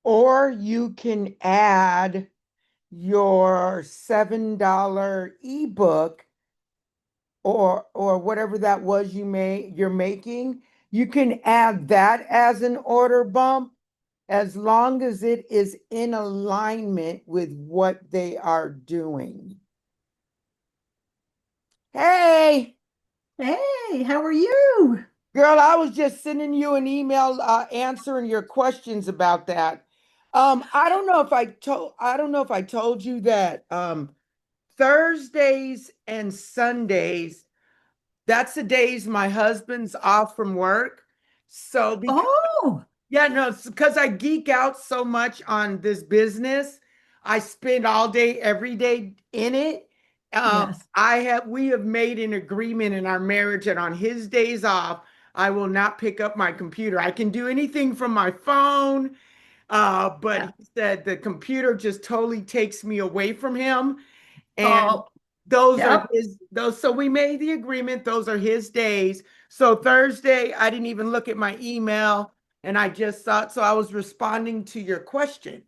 Or you can add your $7 ebook or whatever that was you're making. You can add that as an order bump as long as it is in alignment with what they are doing. Hey, Hey, how are you? girl, I was just sending you an email answering your questions about that. I don't know if I told you that Thursdays and Sundays, that's the days my husband's off from work. So because Oh, Yeah, no, it's because I geek out so much on this business. I spend all day, every day in it. yes. We have made an agreement in our marriage that on his days off, I will not pick up my computer. I can do anything from my phone, but Yeah. he said the computer just totally takes me away from him. And Oh, those are yep. those. So we made the agreement. Those are his days. So Thursday, I didn't even look at my email and I just thought, so I was responding to your question.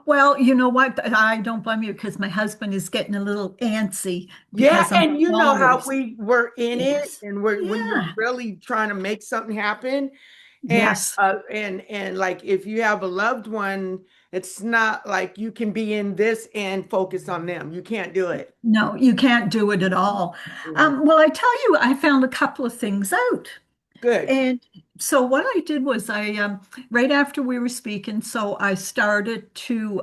Well, you know what? I don't blame you because my husband is getting a little antsy Yeah, because I'm and you know how always. we were in it Yes. and we're when you're Yeah. really trying to make something happen. And Yes. like if you have a loved one, it's not like you can be in this and focus on them. You can't do it. No, you can't do it at all. Mhm. Well, I tell you, I found a couple of things out. Good. And so what I did was right after we were speaking, so I started to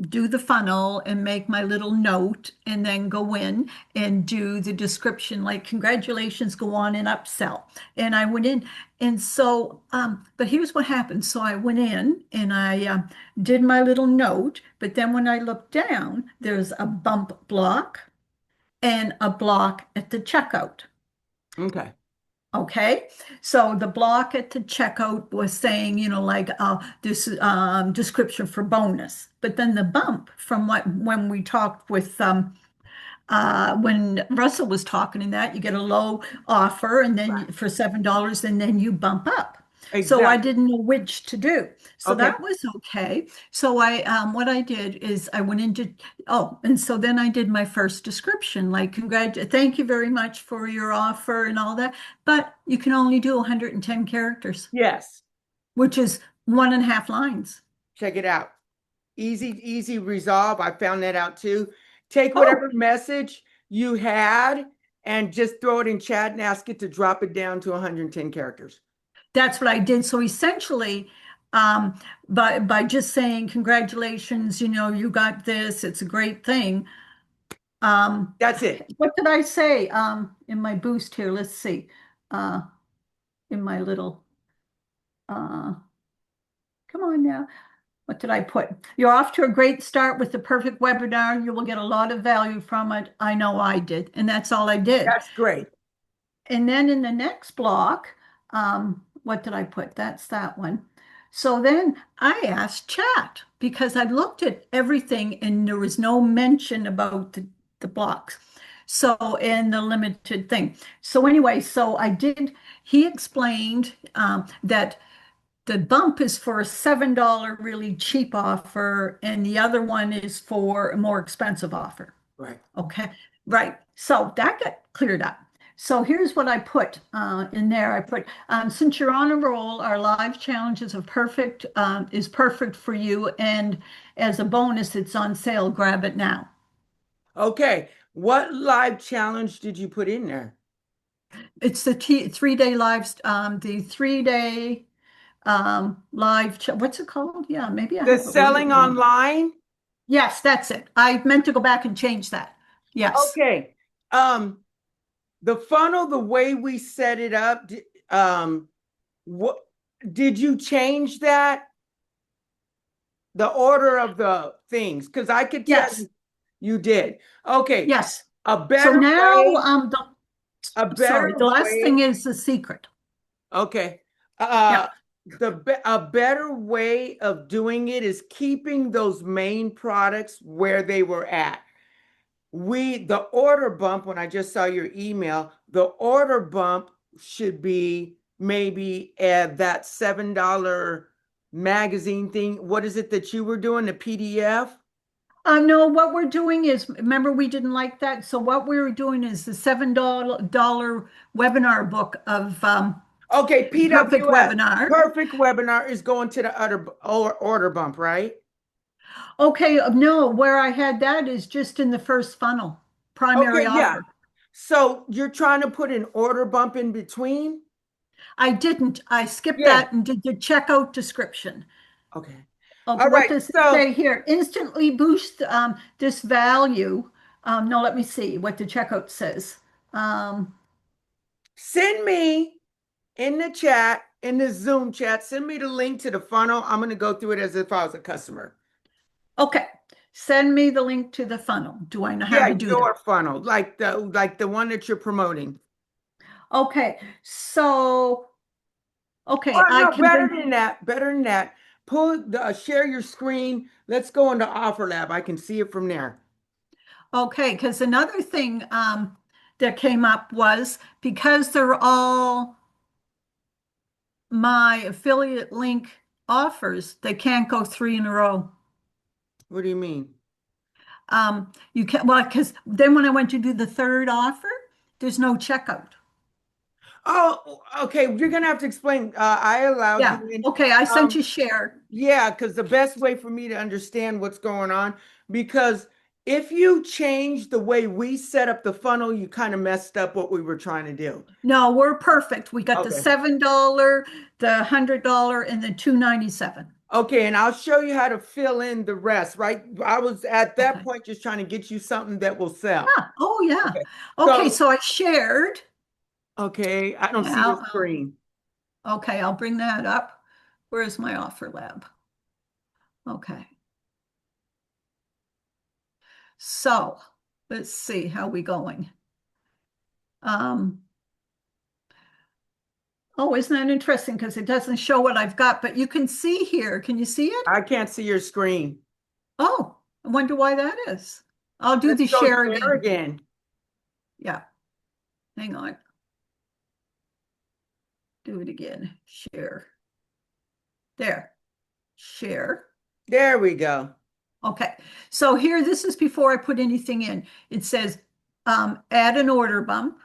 do the funnel and make my little note and then go in and do the description like congratulations, go on and upsell. And I went in and so but here's what happened. So I went in and I did my little note, but then when I looked down, there's a bump block and a block at the checkout. Okay. Okay, so the block at the checkout was saying, like this description for bonus. But then the bump from what when we talked with when Russell was talking in that, you get a low offer and then Right. for $7 and then you bump up. So I Exactly. didn't know which to do. So Okay. that was okay. So what I did is I went into, oh, and so then I did my first description, like, thank you very much for your offer and all that. But you can only do 110 characters, Yes. which is 1.5 lines. Check it out. Easy resolve. I found that out too. Take Oh, whatever message you had and just throw it in chat and ask it to drop it down to 110 characters. that's what I did. So essentially, um, by just saying congratulations, you got this, it's a great thing. Um, That's it. what did I say? In my boost here, let's see. Uh, in my little uh, come on now. What did I put? You're off to a great start with the perfect webinar. You will get a lot of value from it. I know I did, and that's all I did. That's great. And then in the next block, what did I put? That's that one. So then I asked chat because I looked at everything and there was no mention about the blocks. So, and the limited thing. So anyway, so I did, he explained that the bump is for a $7 really cheap offer and the other one is for a more expensive offer. Right. Okay, right. So that got cleared up. So here's what I put in there. I put, since you're on a roll, our live challenge is perfect for you. And as a bonus, it's on sale. Grab it now. Okay. What live challenge did you put in there? It's the 3-day the 3-day what's it called? Yeah, maybe I The have it worded selling wrong. online? Yes, that's it. I meant to go back and change that. Yes. Okay. Um, the funnel, the way we set it up, what did you change that? The order of the things? Because I could tell Yes. you you did. Okay. Yes. A So better now, way, a sorry, better the last thing way. is the secret. Okay. Yeah. Uh, a better way of doing it is keeping those main products where they were at. The order bump, when I just saw your email, the order bump should be maybe at that $7 magazine thing. What is it that you were doing? The PDF? No, what we're doing is, remember we didn't like that. So what we're doing is the $7 webinar book of Okay, Perfect PWS. Webinar. Perfect webinar is going to the other order bump, right? Okay, no, where I had that is just in the first funnel, primary Okay, yeah. offer. So you're trying to put an order bump in between? I didn't. I skipped Yeah. that and did the checkout description. Okay. Okay, All what right. does it So say here? Instantly boost this value. No, let me see what the checkout says. Um, send me in the chat, in the Zoom chat, send me the link to the funnel. I'm going to go through it as if I was a customer. okay, send me the link to the funnel. Do I know how Yeah, to do that? your funnel, like the one that you're promoting. Okay, so okay, Oh I no, can better bring. than that. Better than that. Pull the share your screen. Let's go into Offerlab. I can see it from there. Okay, because another thing that came up was because they're all my affiliate link offers, they can't go three in a row. What do you mean? You can't, well, because then when I went to do the third offer, there's no checkout. Oh, okay. You're gonna have to explain. I allowed Yeah. you in. Okay, I sent Um, you share. yeah, because the best way for me to understand what's going on, because if you change the way we set up the funnel, you kind of messed up what we were trying to do. No, we're perfect. We got the Okay. $7, the $100, and the 297. Okay, and I'll show you how to fill in the rest, right? I was at that Okay. point just trying to get you something that will sell. Yeah. Oh, yeah. Okay. Okay, So, so I shared. okay, I don't see the Now, screen. okay, I'll bring that up. Where's my offer lab? Okay. So let's see how we going. Um, oh, isn't that interesting? Because it doesn't show what I've got, but you can see here. Can you see it? I can't see your screen. Oh, I wonder why that is. I'll do Let's the go share share again. again. Yeah, hang on. Do it again. Share. There. Share. There we go. Okay. So here, this is before I put anything in. It says add an order bump.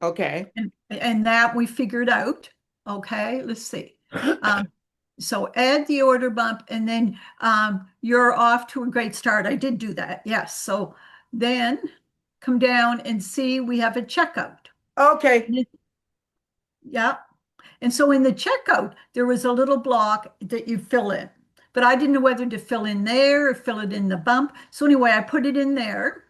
Okay. And that we figured out. Okay, let's see. Um, so add the order bump and then you're off to a great start. I did do that. Yes. So then come down and see we have a checkout. Okay. Yeah. And so in the checkout, there was a little block that you fill in. But I didn't know whether to fill in there or fill it in the bump. So anyway, I put it in there.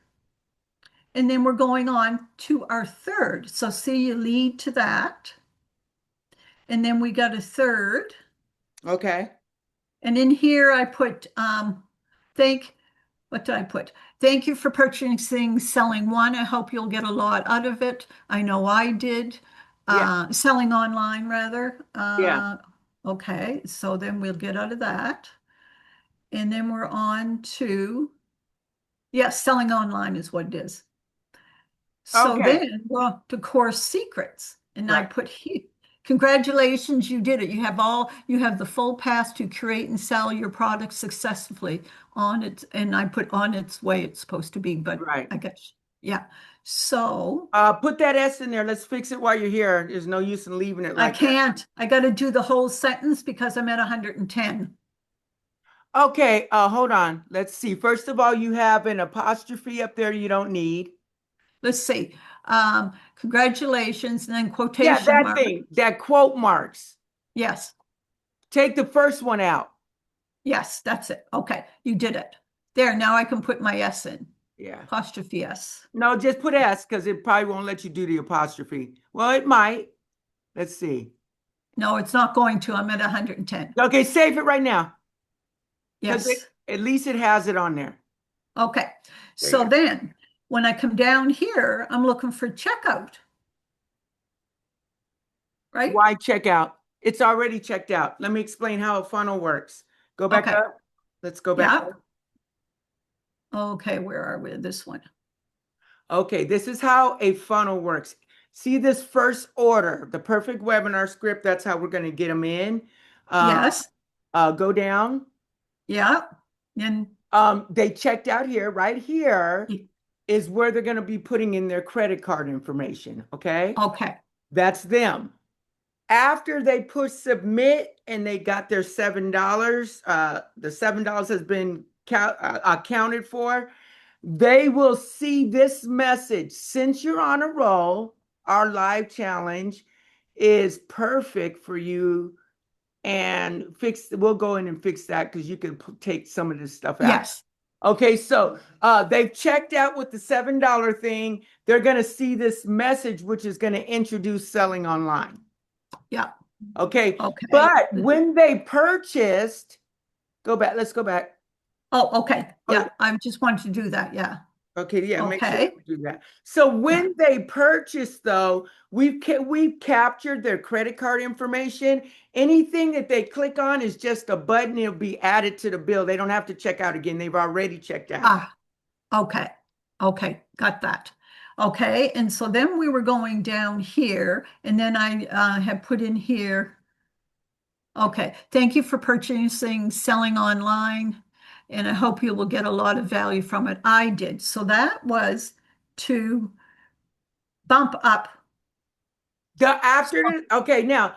And then we're going on to our third. So see, you lead to that. And then we got a third. Okay. And in here I put thank what did I put? Thank you for purchasing selling one. I hope you'll get a lot out of it. I know I did. Yeah. Selling online rather. Yeah. Okay, so then we'll get out of that. And then we're on to yes, selling online is what it is. So Okay. then we're on to course secrets. And I Right. put here, congratulations, you did it. You have the full path to create and sell your product successfully on it. And I put on its way it's supposed to be, but Right. I guess, yeah. So Put that S in there. Let's fix it while you're here. There's no use in leaving it I like that. can't, I got to do the whole sentence because I'm at 110. Okay, hold on. Let's see. First of all, you have an apostrophe up there you don't need. Let's see. Congratulations, and then Yeah, quotation that mark. thing, that quote marks. Yes, Take the first one out. yes, that's it. Okay, you did it. There, now I can put my S in. Yeah. Apostrophe S. No, just put S because it probably won't let you do the apostrophe. Well, it might. Let's see. No, it's not going to. I'm at 110. Okay, save it right now because Yes. at least it has it on there. Okay. There you So go. then when I come down here, I'm looking for checkout, right? Why check out? It's already checked out. Let me explain how a funnel works. Go back Okay. up. Let's go back Yeah. up. Okay. Where are we? This one. Okay, this is how a funnel works. See this first order, the perfect webinar script. That's how we're going to get them in. Uh, Yes. Go down. Yeah. And They checked out here. Right here is where they're going to be putting in their credit card information. Okay. okay. That's them. After they push submit and they got their $7, the $7 has been accounted for, they will see this message. Since you're on a roll, our live challenge is perfect for you, and we'll go in and fix that because you can take some of this stuff out. Yes. Okay, so they've checked out with the $7 thing. They're going to see this message, which is going to introduce selling online. Yeah. Okay, Okay. but when they purchased, go back, let's go back. Oh, okay. Oh, Yeah. I just wanted to do that. Yeah. okay, yeah, make sure Okay. you do that. So Yeah. when they purchase, though, we've captured their credit card information. Anything that they click on is just a button. It'll be added to the bill. They don't have to check out again. They've already checked out. Ah, okay. Okay. Got that. Okay. And so then we were going down here, and then I had put in here. Okay. Thank you for purchasing selling online, and I hope you will get a lot of value from it. I did. So that was to bump up. Okay, now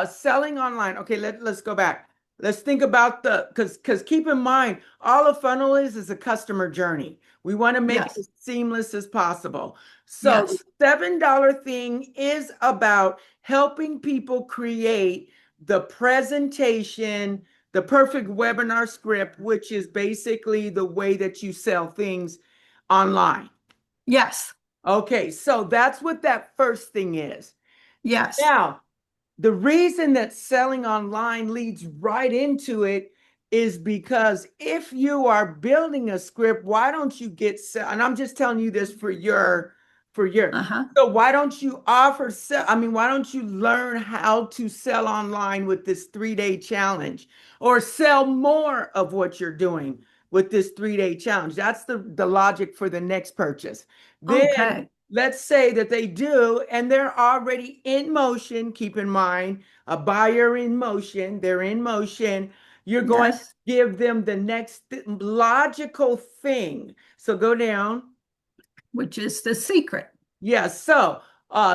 selling online. Okay, let's go back. Let's think about because keep in mind, all a funnel is a customer journey. We want to make it Yes. as seamless as possible. So the Yes. $7 thing is about helping people create the presentation, the perfect webinar script, which is basically the way that you sell things online. Yes. Okay, so that's what that first thing is. Yes. Now, the reason that selling online leads right into it is because if you are building a script, why don't you and I'm just telling you this for your Uh-huh. so why don't you why don't you learn how to sell online with this 3-day challenge, or sell more of what you're doing with this 3-day challenge? That's the logic for the next purchase. Then Okay. let's say that they do, and they're already in motion. Keep in mind, a buyer in motion, they're in motion. You're going to Yes. give them the next logical thing. So go down. Which is the secret. Yes, so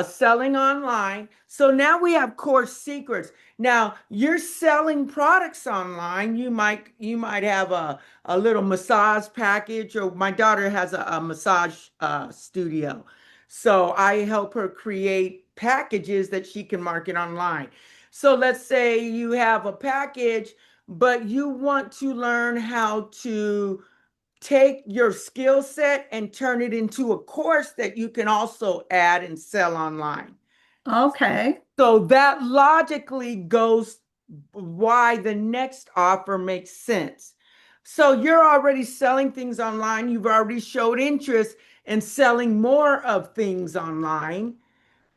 selling online. So now we have course secrets. Now you're selling products online. You might have a little massage package, or my daughter has a massage studio. So I help her create packages that she can market online. So let's say you have a package, but you want to learn how to take your skill set and turn it into a course that you can also add and sell online. Okay. So that logically goes why the next offer makes sense. So you're already selling things online. You've already showed interest in selling more of things online.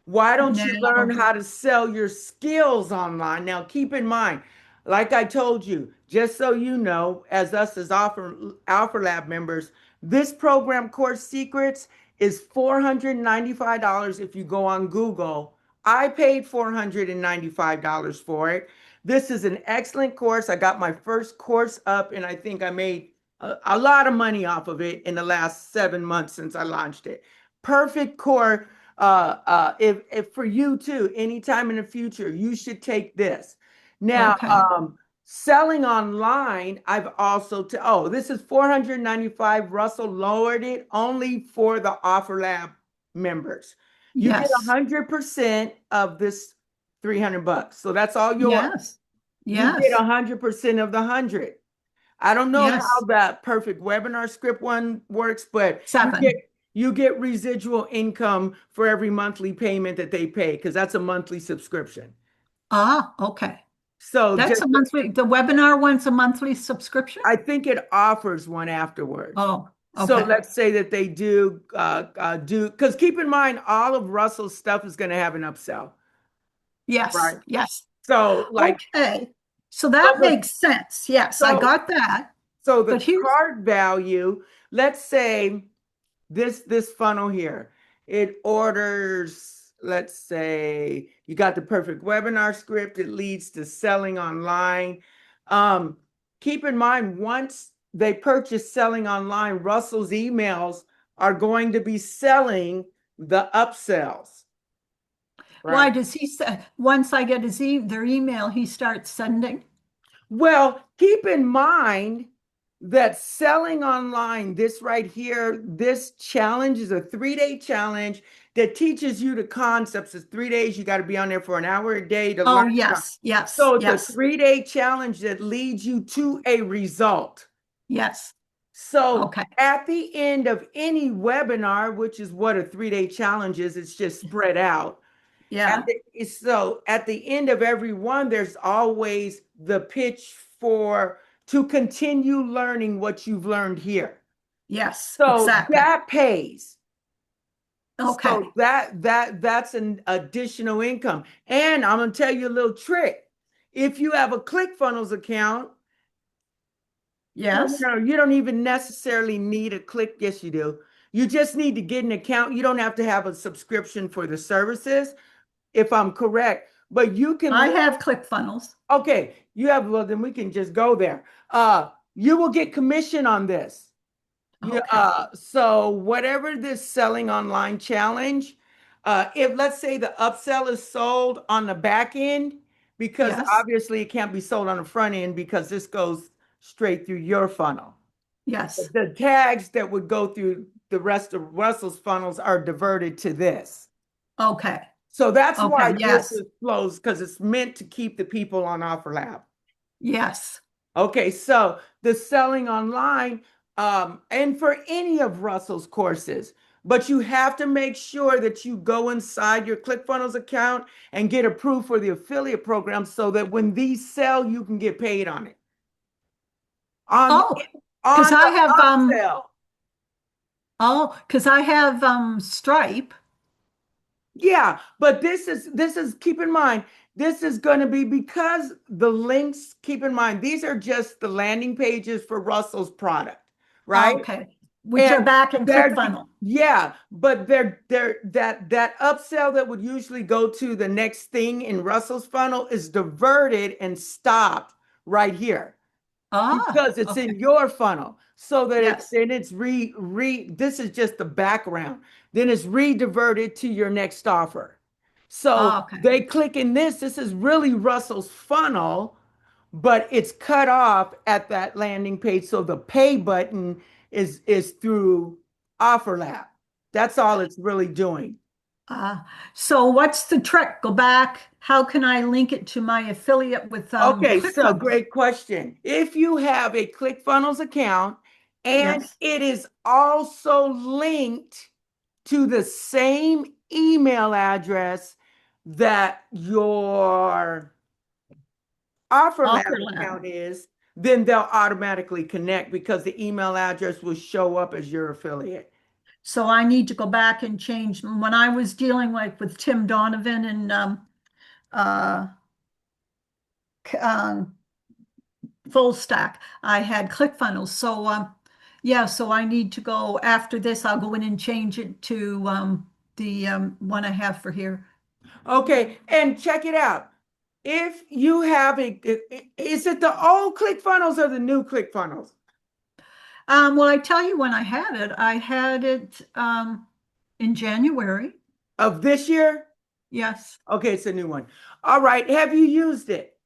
Why don't you learn Now, how to sell your skills online? Now, keep in mind, like I told you, just so you know, as us as Offerlab members, this program Course Secrets is $495 if you go on Google. I paid $495 for it. This is an excellent course. I got my first course up, and I think I made a lot of money off of it in the last 7 months since I launched it. Perfect course, if for you too, anytime in the future, you should take this. Now, okay. selling online, I've also, this is 495. Russell lowered it only for the Offerlab members. You get Yes. 100% of this $300. So that's all yours. Yes. You get Yes. 100% of the 100. I don't know how Yes. that perfect webinar script one works, but you get Seven. you get residual income for every monthly payment that they pay, because that's a monthly subscription. Ah, okay. So That's just a monthly, the webinar one's a monthly subscription? I think it offers one afterwards. Oh, So okay. let's say that they do, because keep in mind, all of Russell's stuff is going to have an upsell, Yes. right? Yes. So like Okay. So so that the makes sense. Yes, I so got that. so the But here's, card value, let's say this funnel here, it orders, let's say you got the perfect webinar script, it leads to selling online. Um, Keep in mind, once they purchase selling online, Russell's emails are going to be selling the upsells, Why right? does he say, once I get their email, he starts sending? Well, keep in mind that selling online, this right here, this challenge is a 3-day challenge that teaches you the concepts. It's 3 days. You got to be on there for an hour a day to learn. Oh, yes, yes, So it's a yes, 3-day challenge that leads you to a result. yes. So Okay. at the end of any webinar, which is what a 3-day challenge is, it's just spread out. Yeah, So at the end of every one, there's always the pitch for to continue learning what you've learned here. yes, So exactly. that pays. So Okay. that's an additional income. And I'm gonna tell you a little trick. If you have a ClickFunnels account, well, Yes. you don't even necessarily need a click. Yes, you do. You just need to get an account. You don't have to have a subscription for the services, if I'm correct. But you can, I have ClickFunnels. okay, you have, well, then we can just go there. You will get commission on this. Yeah, Okay. so whatever this selling online challenge, if let's say the upsell is sold on the back end, because Yes. obviously it can't be sold on the front end because this goes straight through your funnel. Yes. The tags that would go through the rest of Russell's funnels are diverted to this. Okay. So that's Okay. why this Yes. is flows because it's meant to keep the people on Offerlab. Yes. Okay, so the selling online, and for any of Russell's courses, but you have to make sure that you go inside your ClickFunnels account and get approved for the affiliate program so that when these sell, you can get paid on it. On Oh, because on I the have upsell. Stripe. Yeah, but this is keep in mind, this is going to be because the links, keep in mind, these are just the landing pages for Russell's product, right? Okay. Which are And back in they're ClickFunnel. yeah, but they're that upsell that would usually go to the next thing in Russell's funnel is diverted and stopped right here Ah, because it's in okay. your funnel so that it's Yes. then it's this is just the background, then it's rediverted to your next offer. So Ah, okay. they click in this is really Russell's funnel, but it's cut off at that landing page, so the pay button is through Offerlab. That's all it's really doing. Uh, so what's the trick? Go back. How can I link it to my affiliate with Okay, so ClickFunnels? great question. If you have a ClickFunnels account and Yes. it is also linked to the same email address that your Offerlab Offerlab. account is, then they'll automatically connect because the email address will show up as your affiliate. So I need to go back and change. When I was dealing with Tim Donovan and uh, um, Full Stack, I had ClickFunnels. So yeah, so I need to go after this. I'll go in and change it to the one I have for here. Okay, and check it out. If you have is it the old ClickFunnels or the new ClickFunnels Well, I tell you when I had it. I had it in January. of this year? Yes. Okay, it's a new one. All right, have you used it?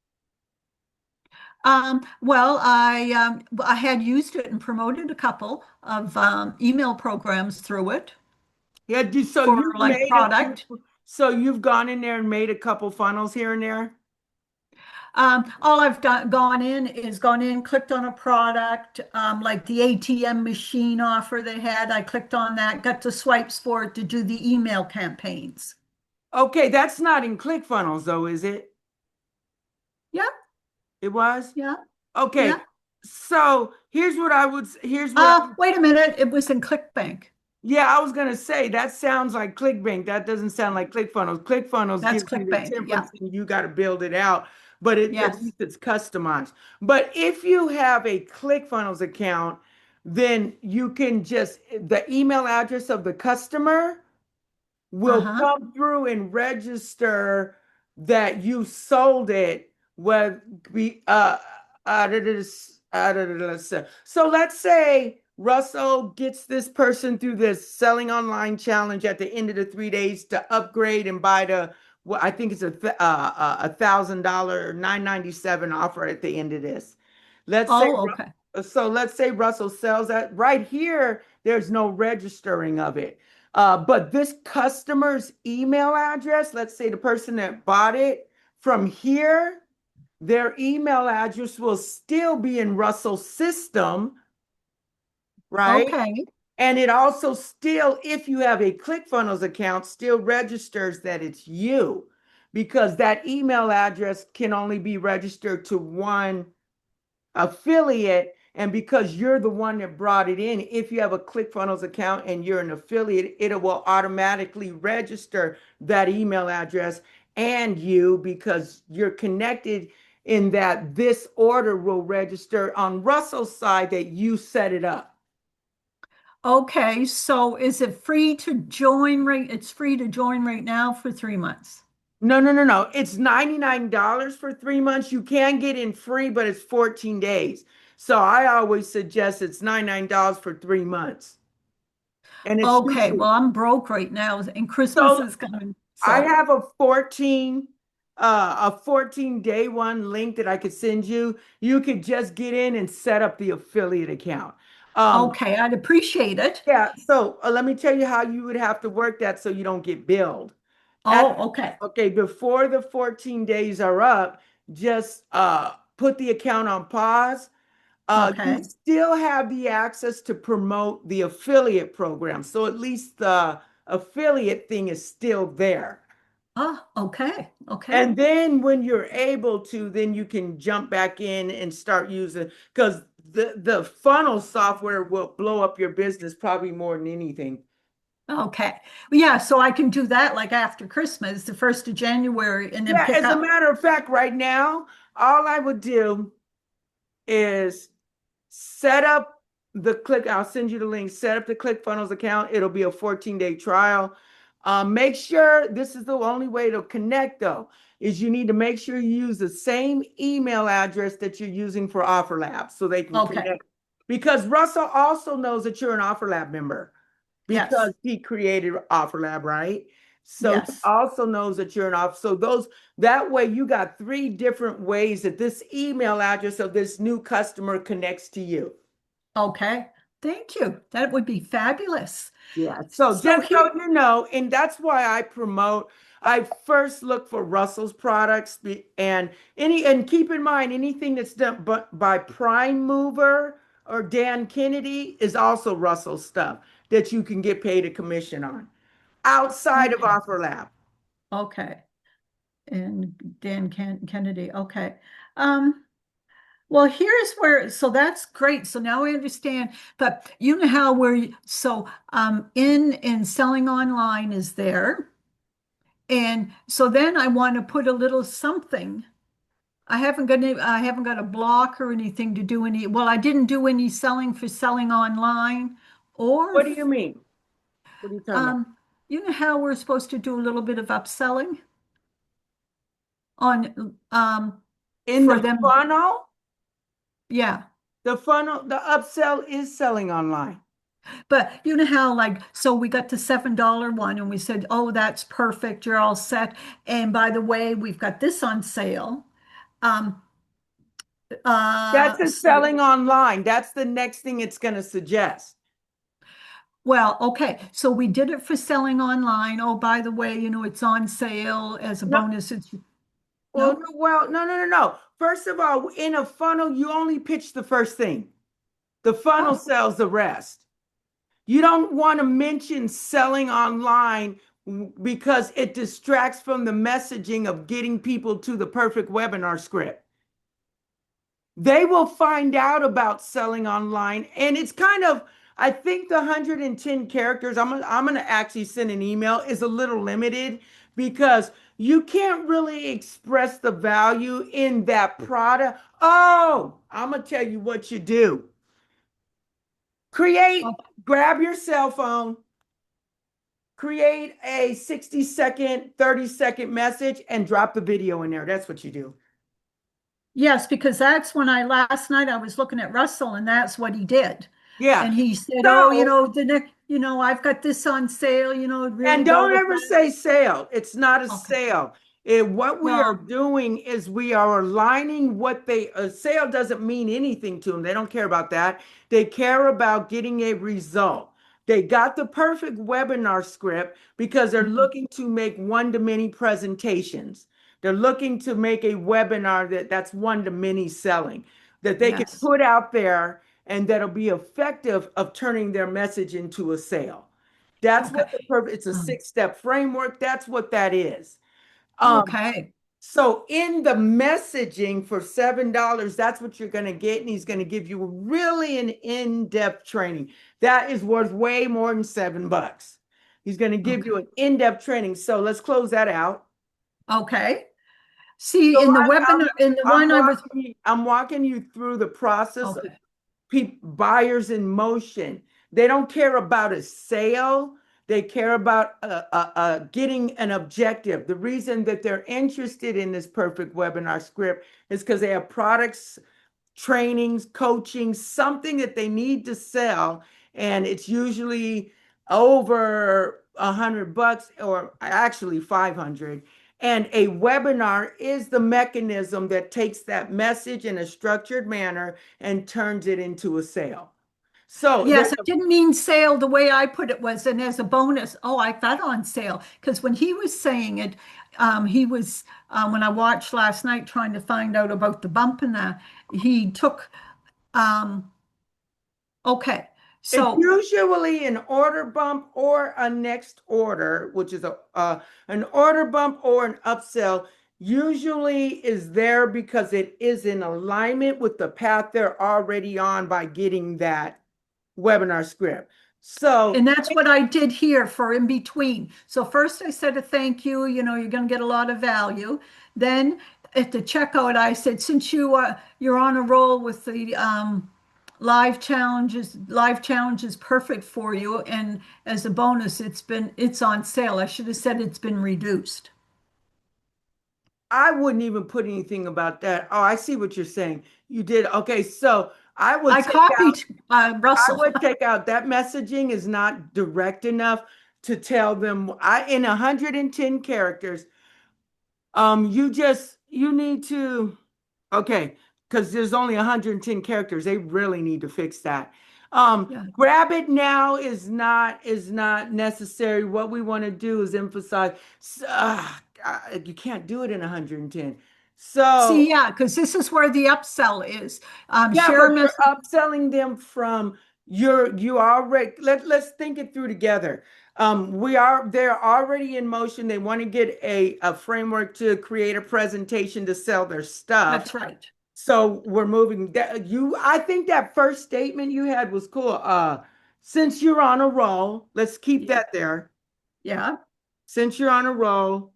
Well, I had used it and promoted a couple of email programs through it Yeah, so for you've like made product. so you've gone in there and made a couple funnels here and there? All I've done gone in is gone in, clicked on a product, like the ATM machine offer they had. I clicked on that, got the swipes for it to do the email campaigns. Okay, that's not in ClickFunnels though, is it? Yeah, It was? yeah, Okay. yeah. So here's what Wait a minute, it was in ClickBank. yeah, I was gonna say that sounds like ClickBank. That doesn't sound like ClickFunnels. ClickFunnels That's gives you the ClickBank. Yeah. templates and you got to build it out, but at Yes. least it's customized. But if you have a ClickFunnels account, then you can just the email address of the customer will Uh-huh. come through and register that you sold it with So let's say Russell gets this person through this selling online challenge at the end of the 3 days to upgrade and buy the, well, I think it's $1,000 997 offer at the end of this. Let's say Oh, okay. let's say Russell sells that right here. There's no registering of it. But this customer's email address, let's say the person that bought it from here, their email address will still be in Russell's system, right? Okay. And it also still, if you have a ClickFunnels account, still registers that it's you because that email address can only be registered to one affiliate. And because you're the one that brought it in, if you have a ClickFunnels account and you're an affiliate, it will automatically register that email address and you because you're connected in that this order will register on Russell's side that you set it up. Okay. So is it free to join right? It's free to join right now for 3 months. No, no, no, no. It's $99 for 3 months. You can get in free, but it's 14 days. So I always suggest it's $99 for 3 months. And it's Okay. usually Well, I'm broke right now and Christmas so is coming. I So, have a 14 day one link that I could send you. You could just get in and set up the affiliate account. Um, okay. I'd appreciate it. yeah, so let me tell you how you would have to work that so you don't get billed. At Oh, okay. okay, before the 14 days are up, just put the account on pause. You Okay. still have the access to promote the affiliate program. So at least the affiliate thing is still there. Oh, okay. Okay. And then when you're able to, then you can jump back in and start using because the funnel software will blow up your business probably more than anything. Okay. Well, yeah. So I can do that like after Christmas, the 1st of January, and then Yeah, pick as a up. matter of fact, right now, all I would do is set up the click. I'll send you the link. Set up the ClickFunnels account. It'll be a 14-day trial. Make sure this is the only way to connect though, is you need to make sure you use the same email address that you're using for Offerlab so they can Okay. connect. Because Russell also knows that you're an Offerlab member because Yes. he created Offerlab, right? So he Yes. also knows that you're an offer. So those that way you got three different ways that this email address of this new customer connects to you. Okay. Thank you. That would be fabulous. Yeah. So So just so here, you know, and that's why I promote, I first look for Russell's products and keep in mind anything that's done but by Prime Mover or Dan Kennedy is also Russell's stuff that you can get paid a commission on outside of okay. Offerlab. Okay. And Kennedy. Okay. Um, well, here's where, so that's great. So now we understand, but you know how so in selling online is there. And so then I want to put a little something. I haven't got a block or anything to do any, well, I didn't do any selling for selling online or What do you mean? What are you talking about? um, you know how we're supposed to do a little bit of upselling on In for the them. funnel, Yeah. the upsell is selling online. But you know how, like, so we got the $7 one and we said, oh, that's perfect. You're all set. And by the way, we've got this on sale. Um, That's a so, selling online. That's the next thing it's going to suggest. well, okay. So we did it for selling online. Oh, by the way, it's on sale as a No, bonus. It's well, no? no, no, no, no, no. First of all, in a funnel, you only pitch the first thing. The funnel Oh, sells the rest. You don't want to mention selling online because it distracts from the messaging of getting people to the perfect webinar script. They will find out about selling online. And it's kind of, I think the 110 characters, I'm gonna actually send an email is a little limited because you can't really express the value in that product. Oh, I'm gonna tell you what you do. oh, Grab your cell phone, create a 60-second, 30-second message, and drop the video in there. That's what you do. Yes, because that's when last night I was looking at Russell and that's what he did. Yeah. And he said, oh, So, the next, I've got this on sale, it'd really and go don't with ever that. say sale. It's not a Okay. sale. What we are No. doing is we are aligning what a sale doesn't mean anything to them. They don't care about that. They care about getting a result. They got the perfect webinar script because they're Mhm. looking to make one-to-many presentations. They're looking to make a webinar that's one-to-many selling that they can Yes. put out there and that'll be effective of turning their message into a sale. That's Okay. what the purpose, it's a Um, six-step framework. That's what that is. Um, okay. so in the messaging for $7, that's what you're going to get. And he's going to give you really an in-depth training. That is worth way more than $7. He's going to give Okay. you an in-depth training. So let's close that out. Okay. See, So in the webinar, in the one I was, I'm walking you through the process of okay. buyers in motion. They don't care about a sale. They care about getting an objective. The reason that they're interested in this perfect webinar script is because they have products, trainings, coaching, something that they need to sell, and it's usually over $100 or actually 500. And a webinar is the mechanism that takes that message in a structured manner and turns it into a sale. So there's Yes, I didn't mean sale the way I put it was, and as a bonus, oh, I got on sale. Because when he was saying it, he was, when I watched last night trying to find out about the bump and that, he took, um, okay. it's So, usually an order bump or a next order, which is an order bump or an upsell. Usually is there because it is in alignment with the path they're already on by getting that webinar script. So and that's what I did here for in between. So first I said a thank you, you're going to get a lot of value. Then at the checkout, I said, since you're on a roll with the live challenge is perfect for you. And as a bonus, it's on sale. I should have said it's been reduced. I wouldn't even put anything about that. Oh, I see what you're saying. You did. Okay, so I copied I Russell. would take out that messaging is not direct enough to tell them in 110 characters. You need to okay, because there's only 110 characters. They really need to fix that. Yeah. Grab it now is not necessary. What we want to do is emphasize you can't do it in 110. See, So yeah, because this is where the upsell is. yeah, Share but a you're message. upselling them from you already let's think it through together. They're already in motion. They want to get a framework to create a presentation to sell their stuff. That's right. So we're moving that I think that first statement you had was cool. Since you're on a roll, let's keep Yeah. that there. Yeah. Since you're on a roll,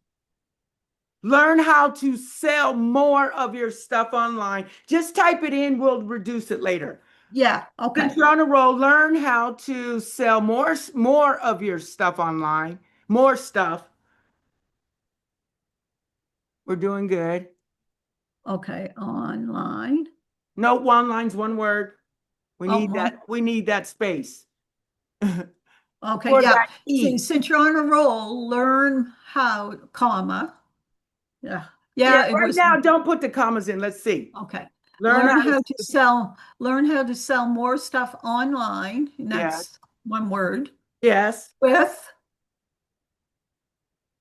learn how to sell more of your stuff online. Just type it in, we'll reduce it later. Yeah. Since Okay. you're on a roll, learn how to sell more of your stuff online. More stuff. We're doing good. Okay. Online. No one line's one word. We Oh, need more. that space. Okay. For Yeah. that See, E. since you're on a roll, learn how, comma. Yeah. Yeah, Yeah. It right was now, don't put the commas in. Let's see. okay. Learn how to, Learn how to sell more stuff online. And yes, that's one word yes, with,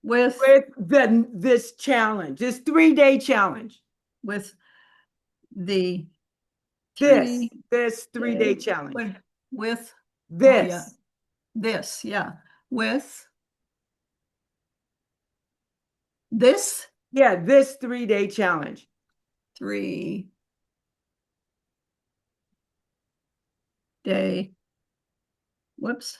with, with this challenge, this 3-day challenge. with the This, three this 3-day day, challenge. with, oh yeah, This, this, yeah, with this yeah, this 3-day challenge. 3 day, whoops.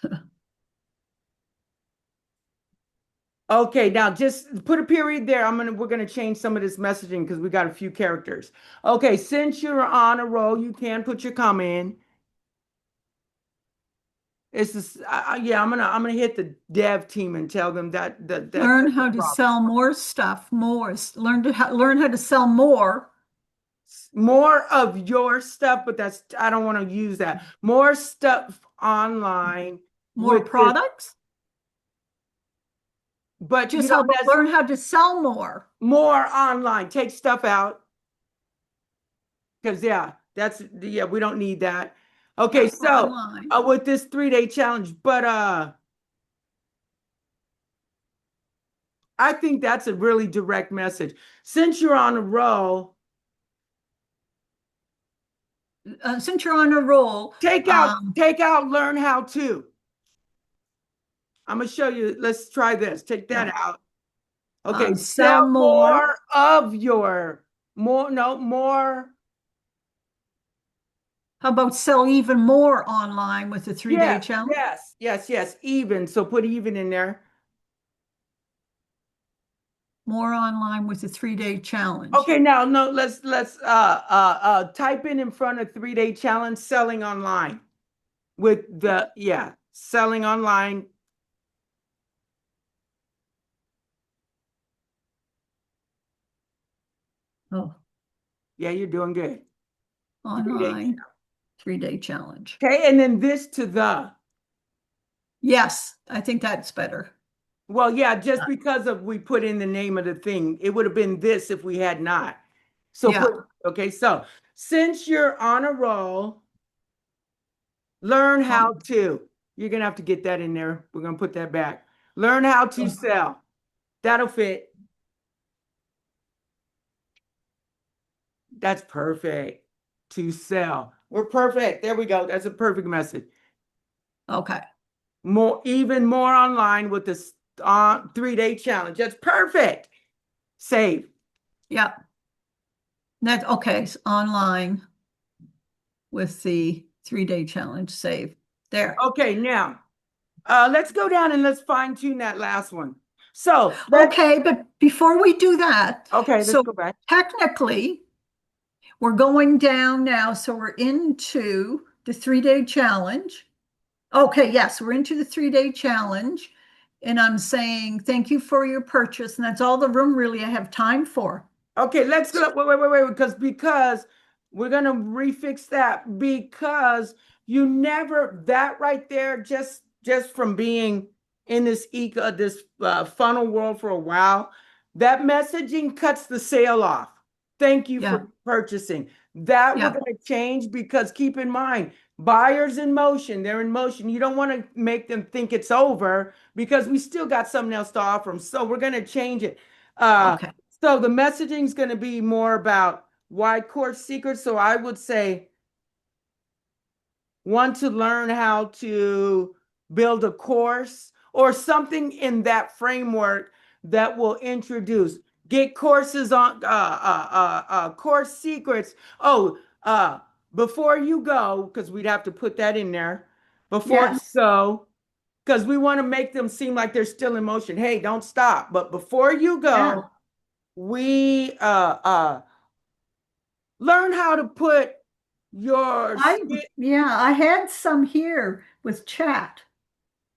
Okay, now just put a period there. We're gonna change some of this messaging because we got a few characters. Okay, since you're on a roll, you can put your comma in. It's just, yeah, I'm gonna hit the dev team and tell them that's Learn a how to problem. sell more stuff, learn how to sell more. more of your stuff, but that's, I don't want to use that. More stuff online More with this, products? but you Just how don't about learn how to sell more? more online. Take stuff out because yeah, that's yeah, we don't need that. Okay, Yep, so online. with this 3 day challenge, but I think that's a really direct message. Since you're on a roll, Since you're on a roll, take out learn how to. I'm gonna show you. Let's try this. Take that yeah, out. Okay, sell sell more. more of your more no more. How about sell even more online with the 3 day Yes, challenge? yes, yes, yes. Even. So put even in there. More online with the 3 day challenge. Okay, now no, let's type in front of 3 day challenge selling online with the yeah, selling online. Oh, Yeah, you're doing good. 3 day. online 3 day challenge. Okay, and then this to the. Yes, I think that's better. Well, yeah, just because of we put in the name of the thing, it would have been this if we had not. So Yeah. put okay, so since you're on a roll, learn how Um, to. You're gonna have to get that in there. We're gonna put that back. Learn how to sell. That'll fit. That's perfect. To sell. We're perfect. There we go. That's a perfect message. okay. More, even more online with this 3 day challenge. That's perfect. Save. Yeah. That's okay. Online with the 3 day challenge save. There. Okay, now let's go down and let's fine tune that last one. So let's Okay, but before we do that, okay, let's so go back. technically, we're going down now. So we're into the 3 day challenge. Okay, yes, we're into the 3 day challenge. And I'm saying thank you for your purchase. And that's all the room really I have time for. Okay, let's go. Wait, because we're gonna refix that because you never that right there just from being in this funnel world for a while, that messaging cuts the sale off. Thank you Yeah, for purchasing. That we're yeah, gonna change because keep in mind, buyers in motion, they're in motion. You don't want to make them think it's over because we still got something else to offer them. So we're gonna change it. Uh, okay. so the messaging is going to be more about why course secrets. So I would say want to learn how to build a course or something in that framework that will introduce get courses on course secrets. Oh, before you go, because we'd have to put that in there before you Yes, go, because we want to make them seem like they're still in motion. Hey, don't stop. But before you yeah. go, we learn how to put your I, skin. yeah, I had some here with chat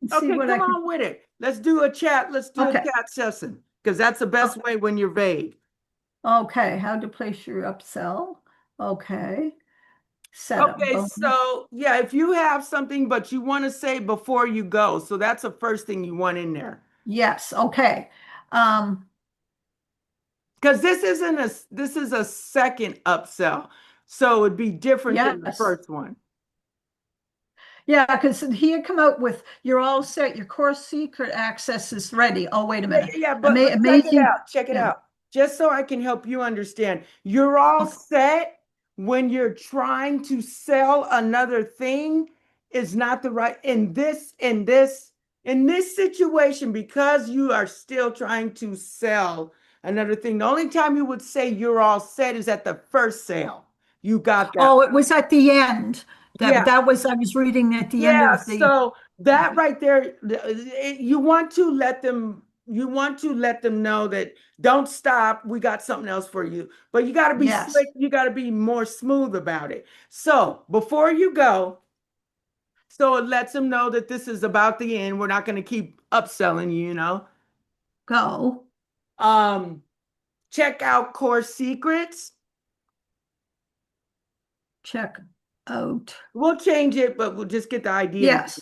and see Okay, what come I could. on with it. Let's do a chat. Let's do a Okay, chat session because that's the best okay, way when you're vague. okay. How to place your upsell. Okay, setup Okay, bonus. so yeah, if you have something but you want to say before you go, so that's the first thing you want in there. Yes, okay. Um, Because this is a second upsell. So it'd be different than the yes. first one. Yeah, because he had come out with you're all set, your core secret access is ready. Oh, wait a Yeah, minute. yeah, yeah. But check it Amazing. out. Check it Yeah. out. Just so I can help you understand. You're all Okay. set when you're trying to sell another thing is not the right in this situation because you are still trying to sell another thing. The only time you would say you're all set is at the first sale. You got that. Oh, it was at the end. That Yeah. that was I was reading at the end Yeah, of the so that right there, you want to let them know that don't stop. We got something else for you. But you got to be yes. slick, you got to be more smooth about it. So before you go, so it lets them know that this is about the end. We're not going to keep upselling you, you know. Go. Um, check out Core Secrets. check out. We'll change it, but we'll just get the idea. Yes,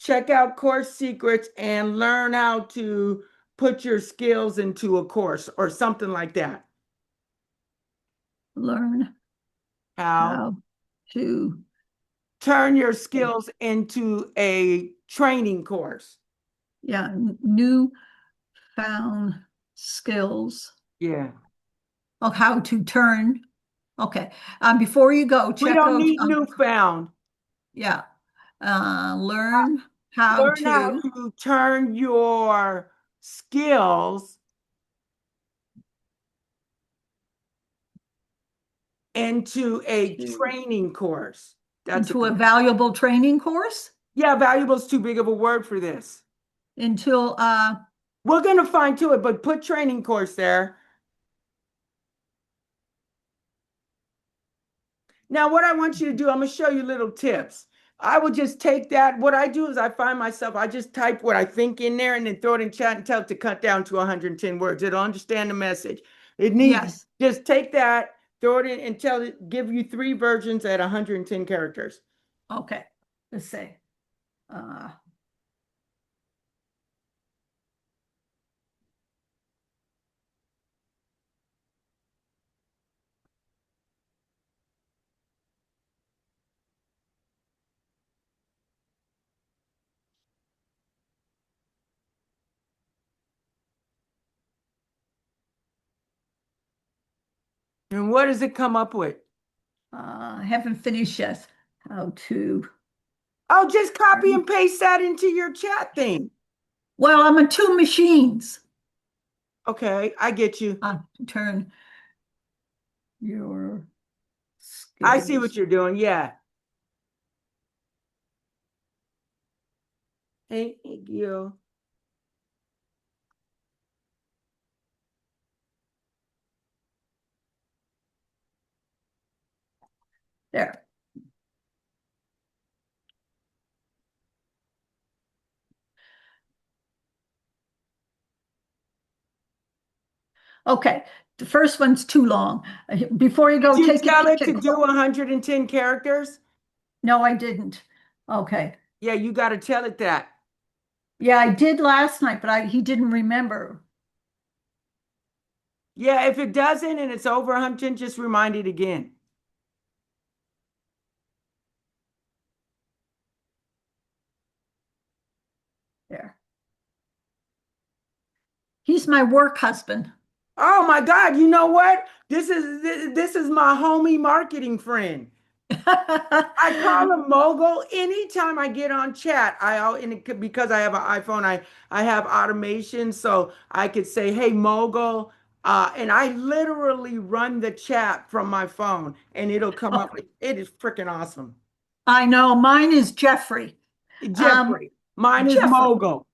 Check out course secrets and learn how to put your skills into a course or something like that. learn How how to, turn your skills into a training course. yeah, new found skills Yeah. of how to turn. Okay. Before you go, We check don't out, need newfound. yeah, learn how Learn how to, to turn your skills into a to training course. That's a into a valuable training course yeah, valuable is too big of a word for this. until We're gonna fine tune it, but put training course there. Now, what I want you to do, I'm gonna show you little tips. I would just take that. What I do is I find myself, I just type what I think in there and then throw it in chat and tell it to cut down to 110 words. It'll understand the message. It needs yes. just take that, throw it in and tell it, give you 3 versions at 110 characters. Okay. Let's say. Uh, And what does it come up with? I haven't finished yet. How to. Oh, just copy and paste that into your chat thing. Well, I'm on two machines. Okay, I get you. Turn your I see what skills. you're doing. Yeah. Thank you. There. Okay. The first one's too long. Before you Did go, you take a tell peek it at. to do 110 characters? No, I didn't. Okay. Yeah, you got to tell it that. Yeah, I did last night, but he didn't remember. Yeah, if it doesn't and it's over 100, just remind it again. There. He's my work husband. Oh my God, you know what? This is my homie marketing friend. I call him Mogul anytime I get on chat. Because I have an iPhone, I have automation, so I could say, "Hey Mogul," and I literally run the chat from my phone, and it'll come up. It is freaking awesome. I know. Mine is Jeffrey. Um, Jeffrey, mine is Jeffrey. Mogul.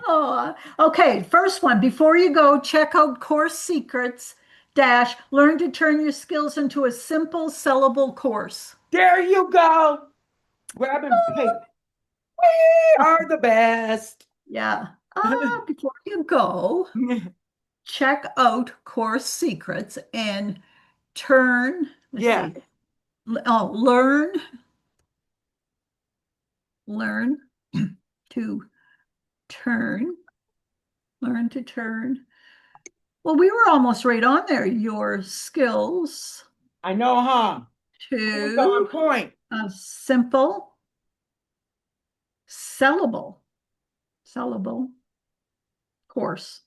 Oh, okay. First one. Before you go, check out course secrets dash learn to turn your skills into a simple sellable course. There you go. Grab and paste. We are the best. Yeah. Before you go, check out course secrets and let's Yeah, see. Learn to turn, learn to turn. Well, we were almost right on there. Your skills I know, huh? It was on to point. a simple, sellable, sellable course.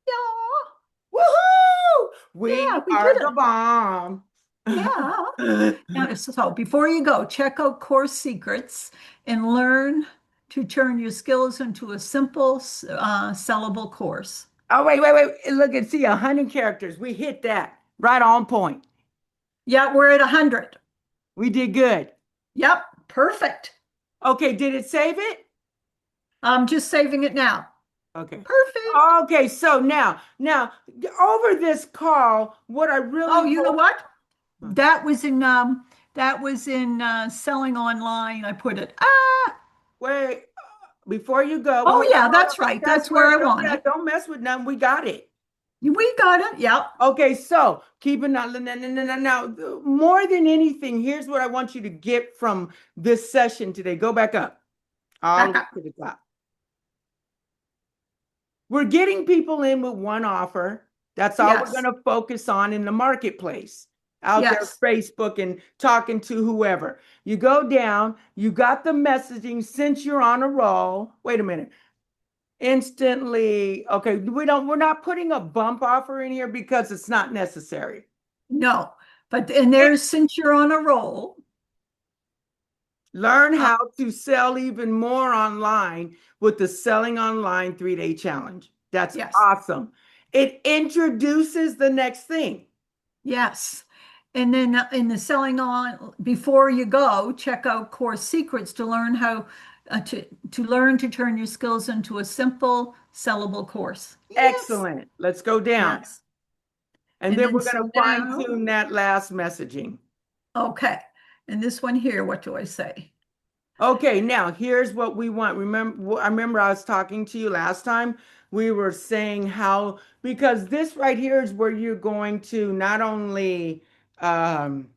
Yeah, Woohoo! yeah, We we did are the it. bomb. Yeah. Now, so before you go, check out course secrets and learn to turn your skills into a simple, sellable course. Oh, wait. Look and see 100 characters. We hit that right on point. Yeah, we're at 100. We did good. Yep, perfect. Okay, did it save it? I'm just saving it now. Okay. Perfect. Okay, so now over this call, what I Oh, really you know hope. what? That was in selling online. I put it. Wait, before you go, Oh hold on, yeah, hold on. that's right. That's That's where where I don't want it. don't mess with none. We got it. We got it. Yep. Okay, so keep it now. Now, more than anything, here's what I want you to get from this session today. Go back up, all the Back way up. to the top. We're getting people in with one offer. That's all we're going Yes. to focus on in the marketplace, out there, Yes. Facebook and talking to whoever. You go down, you got the messaging since you're on a roll. Wait a minute. Instantly, okay, we're not putting a bump offer in here because it's not necessary. No. But and there's since you're on a roll. Learn Uh, how to sell even more online with the Selling Online 3-day challenge. That's yes. awesome. It introduces the next thing. Yes. And then in the selling on, before you go, check out Course Secrets to learn how to learn to turn your skills into a simple, sellable course. Yes. Excellent. Let's go down. Yes. And And then then we're going so to fine now, tune that last messaging. okay. And this one here, what do I say? Okay, now here's what we want. I remember I was talking to you last time. We were saying how, because this right here is where you're going to not only um,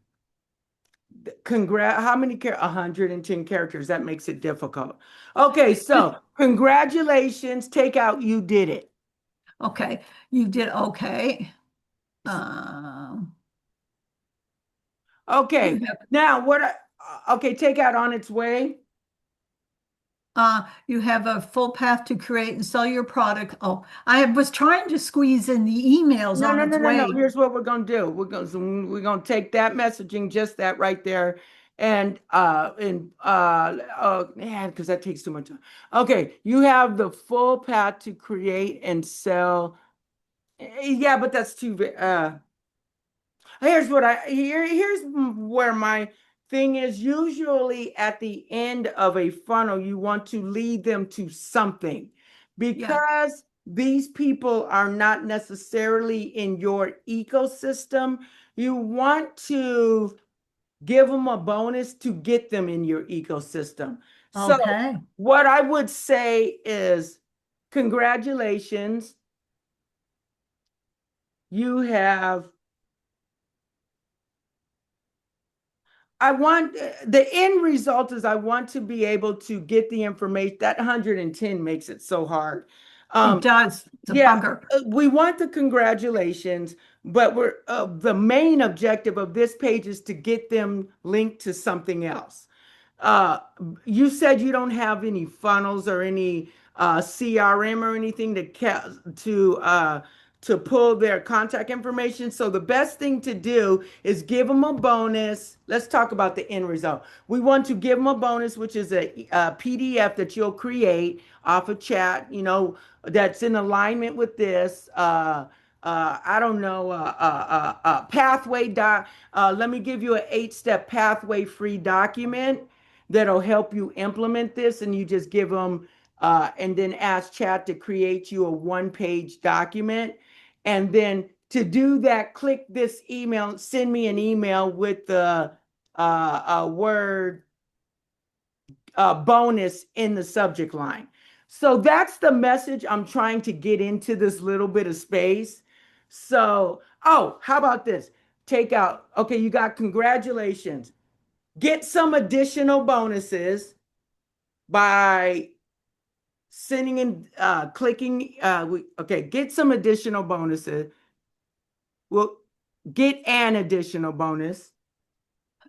how many 110 characters. That makes it difficult. Okay, so congratulations. Take out you did it. Okay. You did okay. Um, you Okay, have now okay, take out on its way. you have a full path to create and sell your product. Oh, was trying to squeeze in the emails No, on no, no, its no, no. way. Here's what we're gonna do. We're gonna take that messaging, just that right there, and man, because that takes too much time. Okay, you have the full path to create and sell. Yeah, but that's too. Here's where my thing is. Usually at the end of a funnel, you want to lead them to something, Yeah. because these people are not necessarily in your ecosystem. You want to give them a bonus to get them in your ecosystem. So Okay. what I would say is, congratulations, you have I want the end result is I want to be able to get the information. That 110 makes it so hard. It Um, does. It's a yeah, bugger. we want the congratulations, but we're the main objective of this page is to get them linked to something else. Uh, you said you don't have any funnels or any CRM or anything to pull their contact information. So the best thing to do is give them a bonus. Let's talk about the end result. We want to give them a bonus, which is a PDF that you'll create off of chat, that's in alignment with this. I don't know, pathway doc. Let me give you an 8-step pathway free document that'll help you implement this. And you just give them, and then ask chat to create you a 1-page document. And then to do that, click this email, send me an email with the word bonus in the subject line. So that's the message I'm trying to get into this little bit of space. So, oh, how about this? Take out, okay, you got congratulations. Get some additional bonuses by sending in, clicking, okay, get some additional bonuses. Well, get an additional bonus.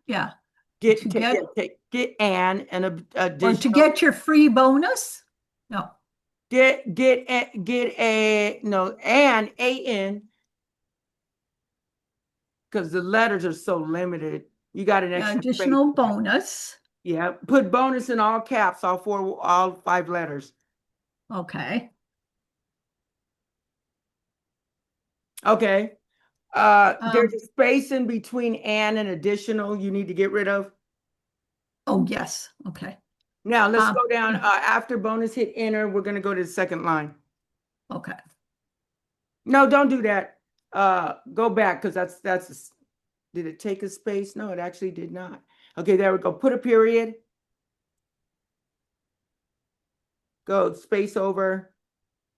Yeah. To Get, get get an or to additional. get your free bonus. No. Get a no an because the letters are so limited. You got an Yeah, extra space. additional bonus. Yeah, put bonus in all caps, all 5 letters. Okay. Okay. There's Um, a space in between and additional you need to get rid of. oh yes. Okay. Now let's Um, go down. After bonus, hit enter. We're gonna go to the second line. okay. No, don't do that. Go back because did it take a space? No, it actually did not. Okay, there we go. Put a period. Go space over.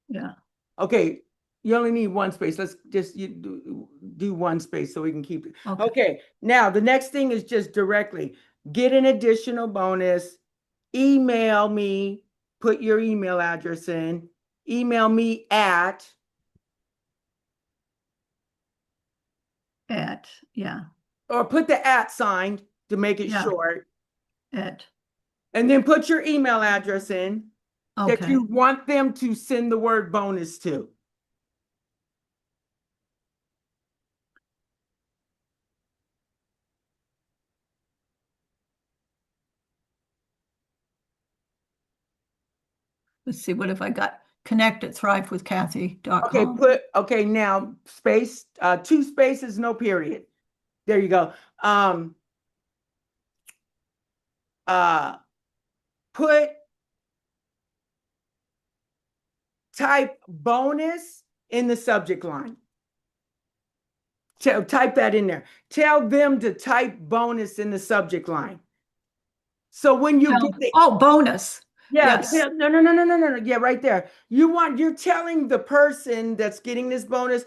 Yeah. Okay, You only need one space. Let's just do one space so we can keep it. Okay. Okay, now the next thing is just directly get an additional bonus. Email me, put your email address in. Email me at, Yeah, or put the at sign to make it yeah, short. at, And then put your email address in that you okay. want them to send the word bonus to. Let's see, what if I got connect at Okay, thrivewithcathy.com? okay, now space, two spaces, no period. There you go. Uh, put type bonus in the subject line. Type that in there. Tell them to type bonus in the subject line. So when you get the Oh, bonus. yeah, Yes. no. Yeah, right there. You're telling the person that's getting this bonus,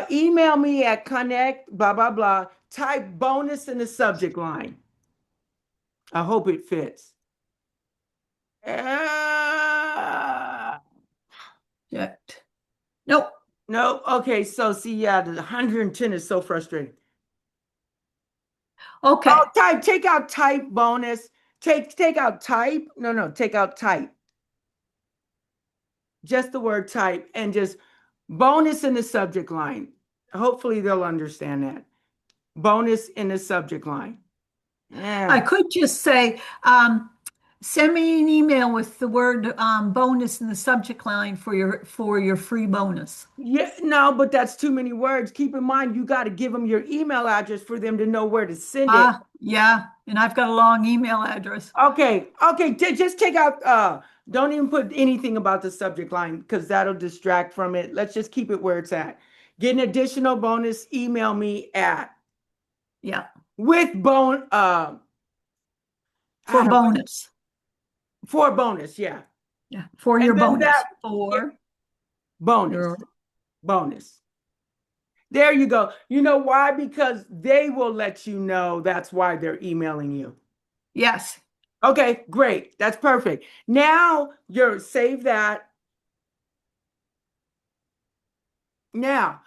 email me at connect, blah, blah, blah. Type bonus in the subject line. I hope it fits. Uh, Yeah. Nope. no, okay, so see, yeah, the 110 is so frustrating. Oh, Okay. take out type bonus. Take out type. No, take out type. Just the word type and just bonus in the subject line. Hopefully they'll understand that. Bonus in the subject line. I Yeah. could just say, send me an email with the word bonus in the subject line for your free bonus. Yeah, no, but that's too many words. Keep in mind, you got to give them your email address for them to know where to send it. Yeah, and I've got a long email address. Okay, just take out don't even put anything about the subject line because that'll distract from it. Let's just keep it where it's at. Get an additional bonus, email me at Yeah, with bone for what bonus. for bonus, yeah. Yeah, for And your then that bonus. yeah, For bonus, your bonus. There you go. You know why? Because they will let you know that's why they're emailing you. yes. Okay, great. That's perfect. Now you're save that. Now,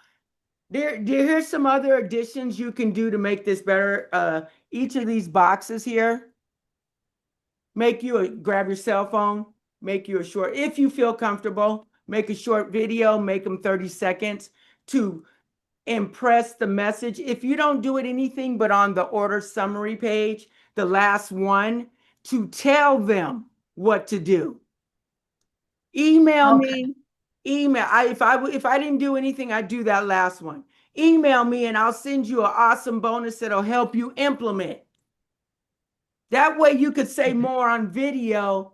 here's some other additions you can do to make this better. Each of these boxes here, grab your cell phone, make you a short, if you feel comfortable, make a short video, make them 30 seconds to impress the message. If you don't do it anything but on the order summary page, the last one, to tell them what to do. Email Okay. me, email. If I didn't do anything, I'd do that last one. Email me and I'll send you an awesome bonus that'll help you implement. That way you could say more on video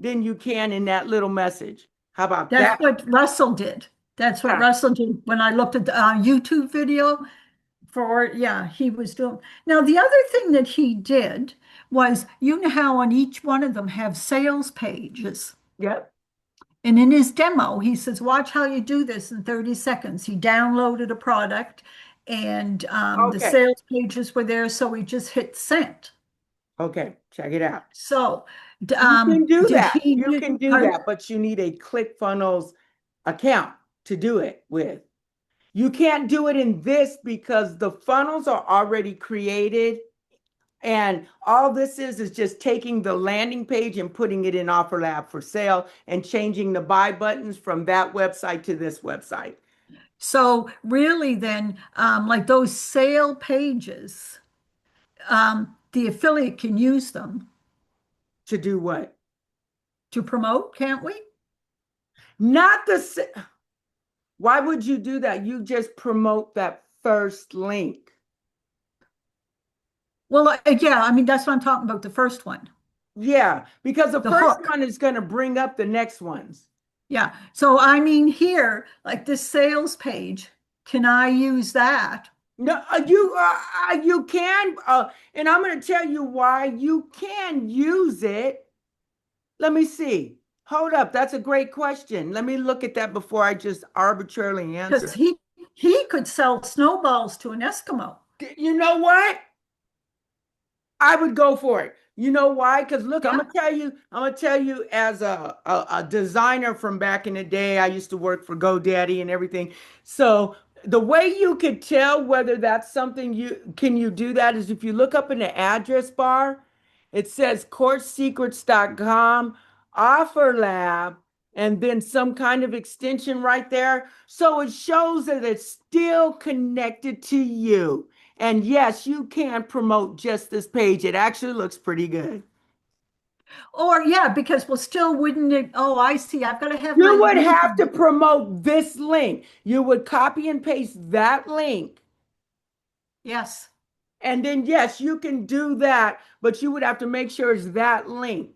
than you can in that little message. How about That's that? what Russell did. That's what Yeah. Russell did when I looked at the YouTube video for, yeah, he was doing. Now, the other thing that he did was, you know how on each one of them have sales pages. Yep. And in his demo, he says, watch how you do this in 30 seconds. He downloaded a product and the Okay. sales pages were there. So he just hit send. Okay. Check it out. So You can do did that. he You do, can do pardon? that, but you need a ClickFunnels account to do it with. You can't do it in this because the funnels are already created. And all this is just taking the landing page and putting it in Offerlab for sale and changing the buy buttons from that website to this website. So really then, like those sale pages, the affiliate can use them To do what? to promote, can't we? Not the. Why would you do that? You just promote that first link. Well, yeah, I mean, that's what I'm talking about, the first one, Yeah, because the the first hook. one is going to bring up the next ones. Yeah. So I mean here, like this sales page, can I use that? No, you can, and I'm going to tell you why you can use it. Let me see. Hold up, that's a great question. Let me look at that before I just arbitrarily Because answer. he could sell snowballs to an Eskimo. You know what? I would go for it. You know why? Because look, Yeah. I'm gonna tell you as a designer from back in the day, I used to work for GoDaddy and everything. So the way you could tell whether that's something you do that is if you look up in the address bar, it says courtsecrets.com, Offerlab, and then some kind of extension right there. So it shows that it's still connected to you. And yes, you can promote just this page. It actually looks pretty good. Or yeah, because well, still wouldn't it? Oh, I see. I've got to have my You would link have to in. promote this link. You would copy and paste that link. Yes. And then, yes, you can do that, but you would have to make sure it's that link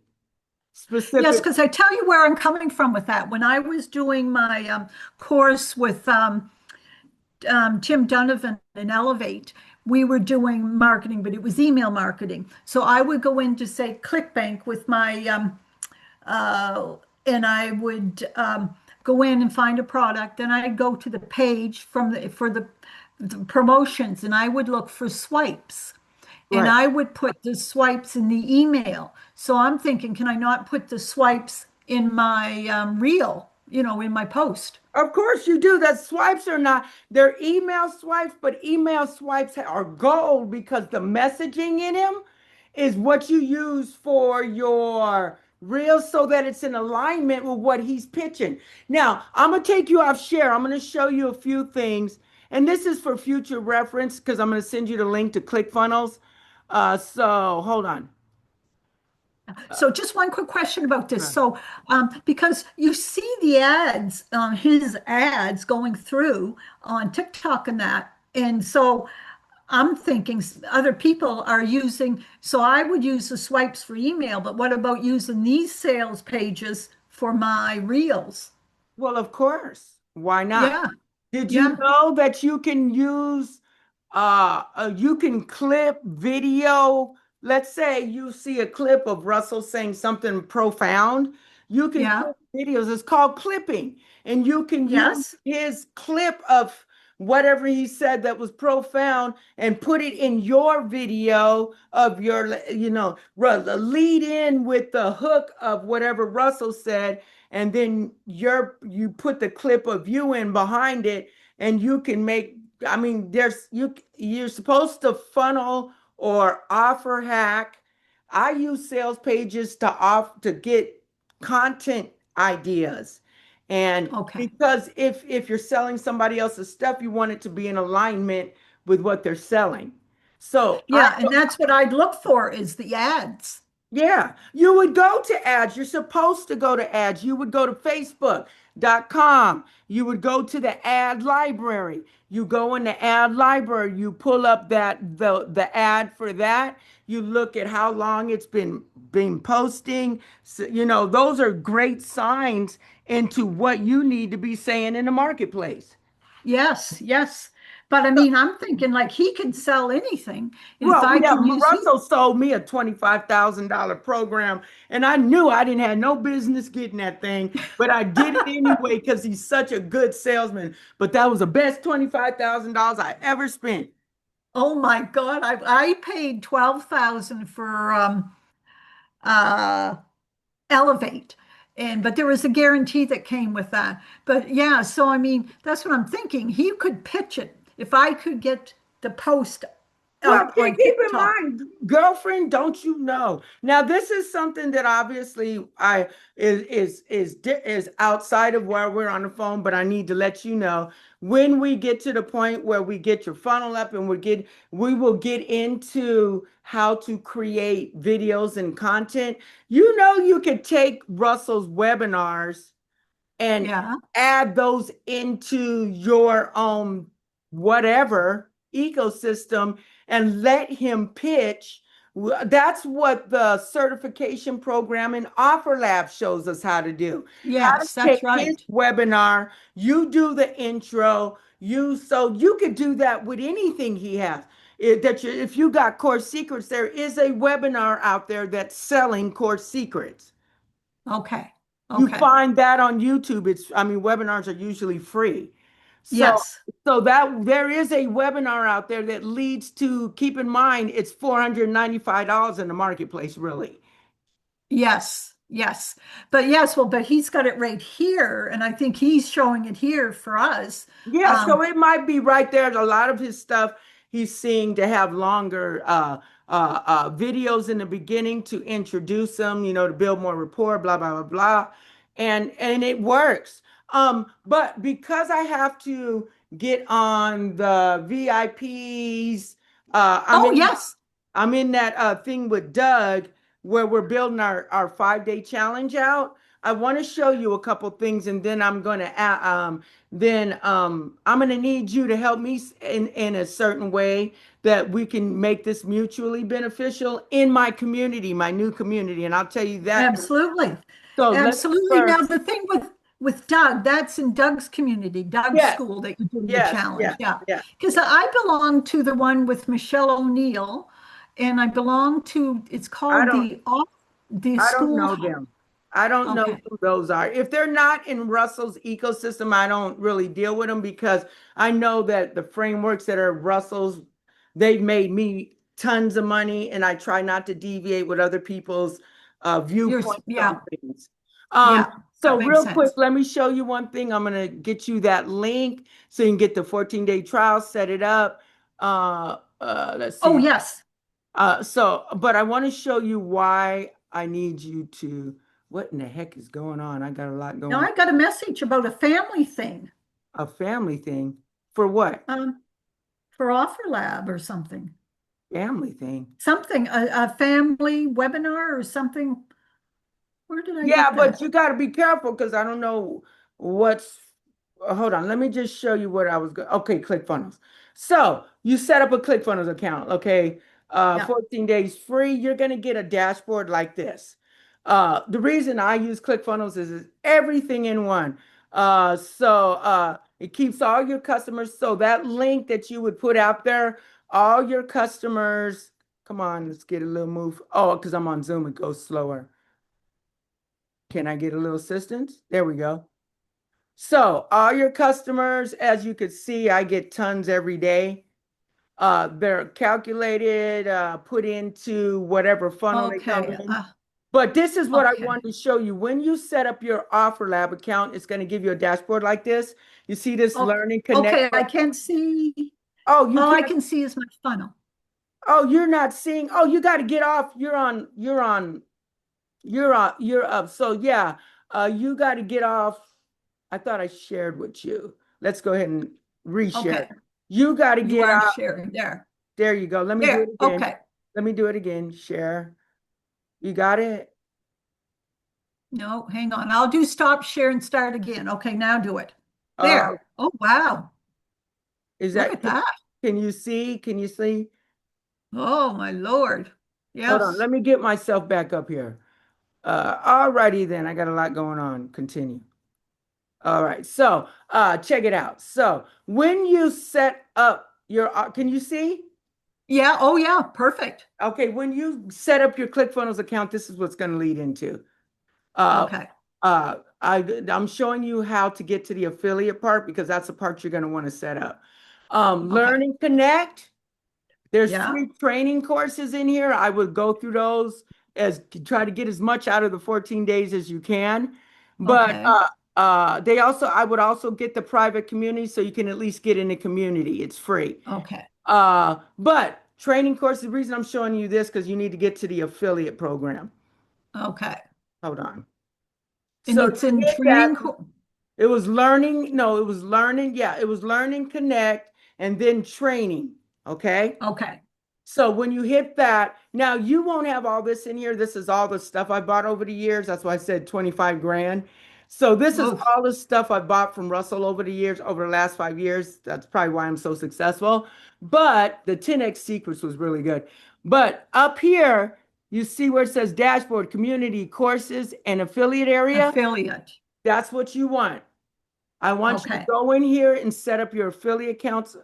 Yes, specific. because I tell you where I'm coming from with that. When I was doing my course with Tim Donovan and Elevate, we were doing marketing, but it was email marketing. So I would go into, say, ClickBank with my uh, and I would go in and find a product. Then I'd go to the page from the promotions, and I would look for swipes, and Right. I would put the swipes in the email. So I'm thinking, can I not put the swipes in my reel, in my post? Of course you do. That swipes are not, they're email swipes, but email swipes are gold because the messaging in them is what you use for your reels so that it's in alignment with what he's pitching. Now, I'm going to take you off share. I'm going to show you a few things. And this is for future reference because I'm going to send you the link to ClickFunnels. So hold on. So just one quick question about this. Right. So because you see the ads, his ads going through on TikTok and that, and so I'm thinking other people are using, so I would use the swipes for email, but what about using these sales pages for my reels? Well, of course. Why not? Yeah, Did you yeah, know that you can use you can clip video? Let's say you see a clip of Russell saying something profound. You can yeah, clip videos. It's called clipping. And you can use yes, his clip of whatever he said that was profound and put it in your video of lead in with the hook of whatever Russell said and then you put the clip of you in behind it and you can make, I mean, you're supposed to funnel or offer hack. I use sales pages to get content ideas. And okay. because if you're selling somebody else's stuff, you want it to be in alignment with what they're selling. So I Yeah, and that's what I'd look for is the ads. Yeah, you would go to ads. You're supposed to go to ads. You would go to Facebook.com. You would go to the ad library. You go in the ad library, you pull up the ad for that. You look at how long it's been posting. So, those are great signs into what you need to be saying in the marketplace. Yes, yes. But I mean, I'm thinking like he can sell anything. And if Well, I yeah, could use he, Russell sold me a $25,000 program, and I knew I didn't have no business getting that thing, but I did it anyway because he's such a good salesman. But that was the best $25,000 I ever spent. oh my God, I paid 12,000 for uh Elevate. And but there was a guarantee that came with that. But yeah, so I mean, that's what I'm thinking. He could pitch it if I could get the post Well, on keep in TikTok. mind, girlfriend, don't you know? Now, this is something that obviously I is outside of where we're on the phone, but I need to let you know when we get to the point where we get your funnel up and we will get into how to create videos and content. You could take Russell's webinars and Yeah. add those into your own whatever ecosystem and let him pitch. That's what the certification program in Offerlab shows us how to do. How to Yes, take that's his right. webinar, you do the intro, so you could do that with anything he has. If you got course secrets, there is a webinar out there that's selling course secrets. Okay. You Okay. find that on YouTube. I mean, webinars are usually free. So, Yes. so that there is a webinar out there that leads to, keep in mind, it's $495 in the marketplace, really. Yes. Yes. But yes, well, but he's got it right here, and I think he's showing it here for us. Yeah, so Um, it might be right there. A lot of his stuff he's seeing to have longer videos in the beginning to introduce them, to build more rapport, blah blah blah blah, and it works. But because I have to get on the VIPs, uh, I'm oh, in yes. I'm in that thing with Doug where we're building our 5 day challenge out. I want to show you a couple things, and then I'm going to need you to help me in a certain way that we can make this mutually beneficial in my community, my new community. And I'll tell you that. Absolutely. So let's Absolutely. Now, first, the thing with Doug, that's in Doug's community, Doug's yes, school that you're doing the yes, challenge. yes, Yeah. yes. Because I belong to the one with Michelle O'Neill, and I belong to, it's I called don't, the I don't school. know them. I don't know Okay. who those are. If they're not in Russell's ecosystem, I don't really deal with them because I know that the frameworks that are Russell's, they've made me tons of money, and I try not to deviate with other people's viewpoints on Yeah, things. yeah, So that makes real quick, sense. let me show you one thing. I'm gonna get you that link so you can get the 14-day trial, set it up. Let's Oh, see. yes. But I want to show you why I need you to. What in the heck is going on? I got a lot Now going. I got a message about a family thing, A family thing. For what? um, for Offerlab or something. Family thing. Something, a family webinar or something. Where did I Yeah, get but that? you got to be careful because I don't know what's. Hold on, let me just show you what I was going. Okay, ClickFunnels. So you set up a ClickFunnels account. Okay, Yeah. 14 days free. You're gonna get a dashboard like this. The reason I use ClickFunnels is it's everything in one. It keeps all your customers. So that link that you would put out there, all your customers. Come on, let's get a little move. Oh, because I'm on Zoom, it goes slower. Can I get a little assistance? There we go. So all your customers, as you could see, I get tons every day. They're calculated, put into whatever funnel they come Okay. in. But this is what I Okay. wanted to show you. When you set up your Offerlab account, it's going to give you a dashboard like this. You see this Okay. Learn and Connect. Okay. I can't see. Oh, you All I can't. can see is my funnel. Oh, you're not seeing. Oh, you got to get off. You're up. So yeah, you got to get off. I thought I shared with you. Let's go ahead and reshare. Okay. You got to You get are out. sharing there. There you go. Let me do it There. again. Okay. Let me do it again. Share. You got it? No, hang on. I'll do stop share and start again. Okay. Now do it. Uh, There. Oh, wow. is Look that, at that. can you see? Can you see? Oh, my Lord. Hold on. Yes. Let me get myself back up here. All righty then. I got a lot going on. Continue. All right. So, check it out. So, when you set up your, can you see? Yeah. Oh, yeah. Perfect. Okay, when you set up your ClickFunnels account, this is what's going to lead into. Uh, Okay. I'm showing you how to get to the affiliate part because that's the part you're going to want to set up. Okay. Learn and Connect. There's Yeah. free training courses in here. I would go through those as try to get as much out of the 14 days as you can. But Okay. I would also get the private community so you can at least get in the community. It's free. Okay. But training course, the reason I'm showing you this because you need to get to the affiliate program. Okay. Hold on. And So it's to in get that, training. it was learning. No, it was learning. Yeah, it was learning, connect, and then training. Okay. Okay. So when you hit that, now you won't have all this in here. This is all the stuff I bought over the years. That's why I said 25 grand. So this is Oh, all the stuff I bought from Russell over the years, over the last 5 years. That's probably why I'm so successful. But the 10X secrets was really good. But up here, you see where it says dashboard, community, courses, and affiliate area. affiliate. That's what you want. I want you to Okay. go in here and set up your affiliate accounts.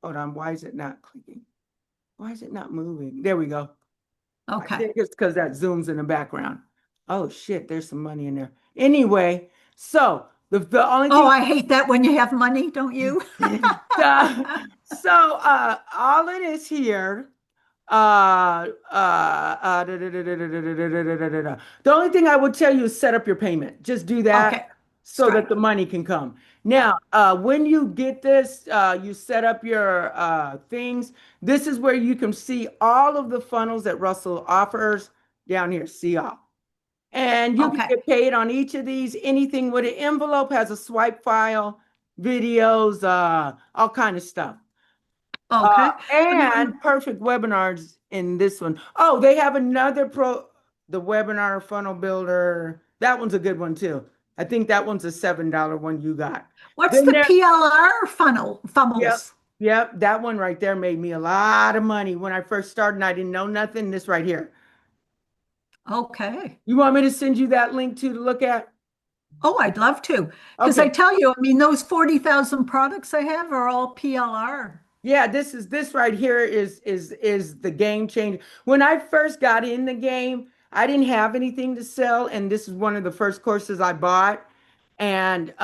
Hold on, why is it not clicking? Why is it not moving? There we go. I Okay. think it's because that zooms in the background. Oh shit, there's some money in there. Anyway, so the only Oh, thing I hate that when you have money, don't you? the, all it is here. The only thing I would tell you is set up your payment. Just do that Okay, so that Stripe. the money can come. Yeah. Now, when you get this, you set up your things. This is where you can see all of the funnels that Russell offers down here. See all. And you can Okay. get paid on each of these. Anything with an envelope has a swipe file, videos, all kind of stuff. Okay. And perfect webinars in this one. Oh, they have another the webinar funnel builder. That one's a good one too. I think that one's a $7 one you got. What's Then the there, PLR funnel yep, funnels? yep, that one right there made me a lot of money when I first started and I didn't know nothing. This right here. Okay. You want me to send you that link to look at? Oh, I'd love to. Because I Okay. tell you, I mean, those 40,000 products I have are all PLR. Yeah, this right here is the game changer. When I first got in the game, I didn't have anything to sell, and this is one of the first courses I bought. And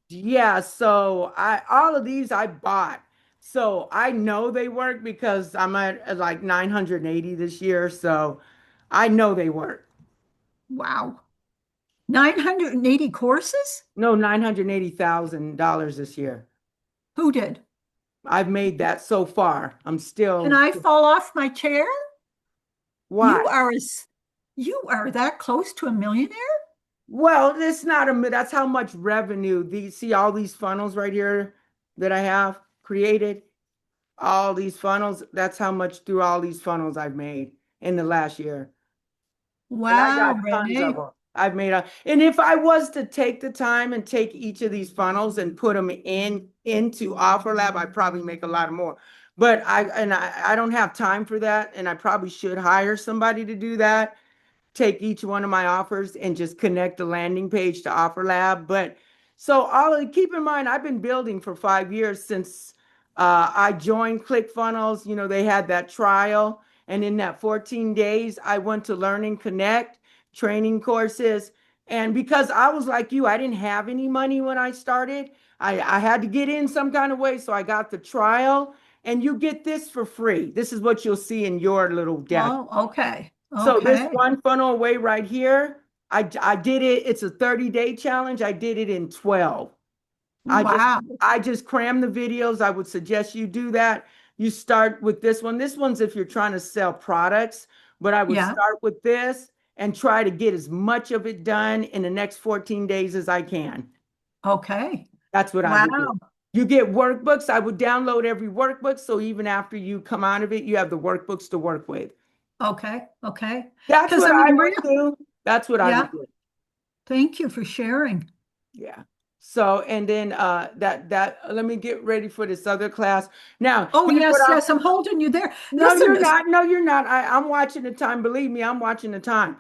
yeah, so I all of these I bought. So I know they work because I'm at like 980 this year, so I know they work. Wow. 980 courses? No, $980,000 this year. Who did? I've made that so far. I'm Can still I fall off my chair? why? You are as you are that close to a millionaire? Well, it's not that's how much revenue these see all these funnels right here that I have created, all these funnels, that's how much through all these funnels I've made in the last year. And I Wow, got tons of Renee. them. I've made a, and if I was to take the time and take each of these funnels and put them into Offerlab, I'd probably make a lot more. But I don't have time for that, and I probably should hire somebody to do that, take each one of my offers and just connect the landing page to Offerlab. But so all keep in mind, I've been building for 5 years since I joined ClickFunnels. You know, they had that trial, and in that 14 days, I went to Learn and Connect training courses. And because I was like you, I didn't have any money when I started. I had to get in some kind of way, so I got the trial. And you get this for free. This is what you'll see in your little dash. Oh, okay. So this Okay. one funnel away right here, I did it. It's a 30-day challenge. I did it in 12. I just Wow. I just cram the videos. I would suggest you do that. You start with this one. This one's if you're trying to sell products, but I would Yeah. start with this and try to get as much of it done in the next 14 days as I can. Okay. That's what I would do. Wow. You get workbooks. I would download every workbook. So even after you come out of it, you have the workbooks to work with. Okay. Okay. That's Because what I I mean, would real. do. That's what I Yeah. would do. Thank you for sharing. Yeah. So and then that let me get ready for this other class. Now, Oh, here's what yes, I'm yes. I'm holding you there. no, Listen, you're not. No, you're not. I'm watching the time. Believe me, I'm watching the time.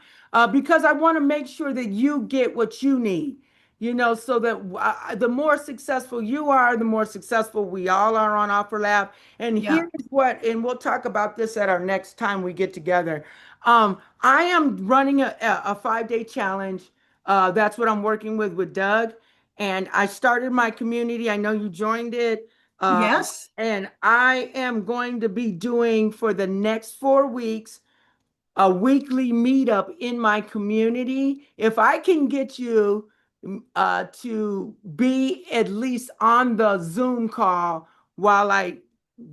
Because I want to make sure that you get what you need, you know, so that the more successful you are, the more successful we all are on Offerlab. And yeah. here's what, and we'll talk about this at our next time we get together. I am running a 5 day challenge. That's what I'm working with Doug. And I started my community. I know you joined it. Yes. And I am going to be doing for the next 4 weeks a weekly meetup in my community. If I can get you to be at least on the Zoom call while I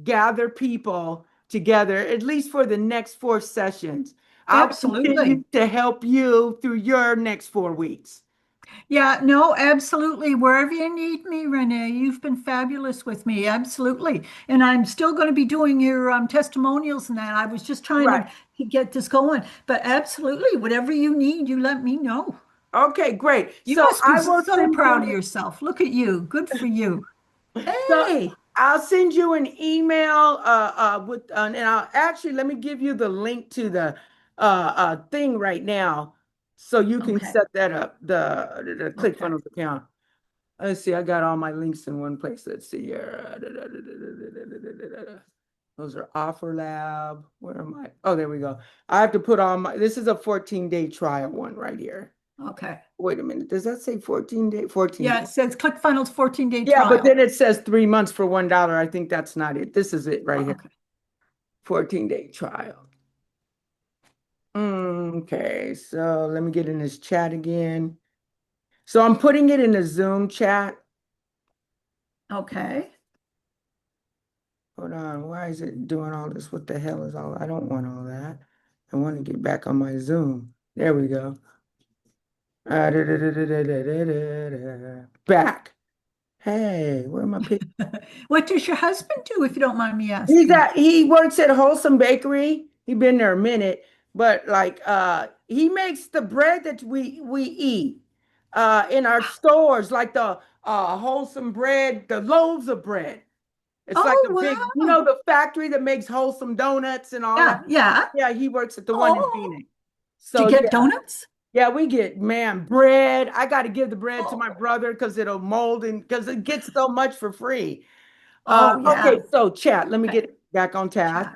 gather people together, at least for the next 4 sessions, I'll Absolutely. continue to help you through your next 4 weeks. Yeah, no, absolutely. Wherever you need me, Renee, you've been fabulous with me. Absolutely. And I'm still going to be doing your testimonials and that. I was just trying Right. to get this going. But absolutely, whatever you need, you let me know. Okay, great. You So must be I will so send proud of you. yourself. Look at you. Good for you. So Hey. I'll send you an email with and I'll actually let me give you the link to the thing right now so you can Okay. set that up, the Okay. ClickFunnels account. Let's see, I got all my links in one place. Let's see here. Those are Offerlab. Where am I? Oh, there we go. I have to put all my, this is a 14-day trial one right here. Okay. Wait a minute. Does that say 14 day? 14 Yeah, day. it says ClickFunnels 14-day Yeah, but trial. then it says 3 months for $1. I think that's not it. This is it right here. Okay. 14-day trial. Okay, so let me get in this chat again. So I'm putting it in the Zoom chat. Okay. Hold on, why is it doing all this? What the hell is all? I don't want all that. I want to get back on my Zoom. There we go. Back. Hey, where are my pictures? What does your husband do, if you don't mind me He's asking? at he works at Wholesome Bakery. He been there a minute, but like he makes the bread that we eat in our stores, like the wholesome bread, the loaves of bread. It's like Oh, a big, wow. the factory that makes wholesome donuts and all that. Yeah, yeah. Yeah, he works at the one in Oh, Phoenix. do you So get yeah, donuts? yeah, we get man bread. I got to give the bread to my Oh, brother because it'll mold and because it gets so much for free. oh, Okay, yeah. so chat. Let me Okay. get back on task.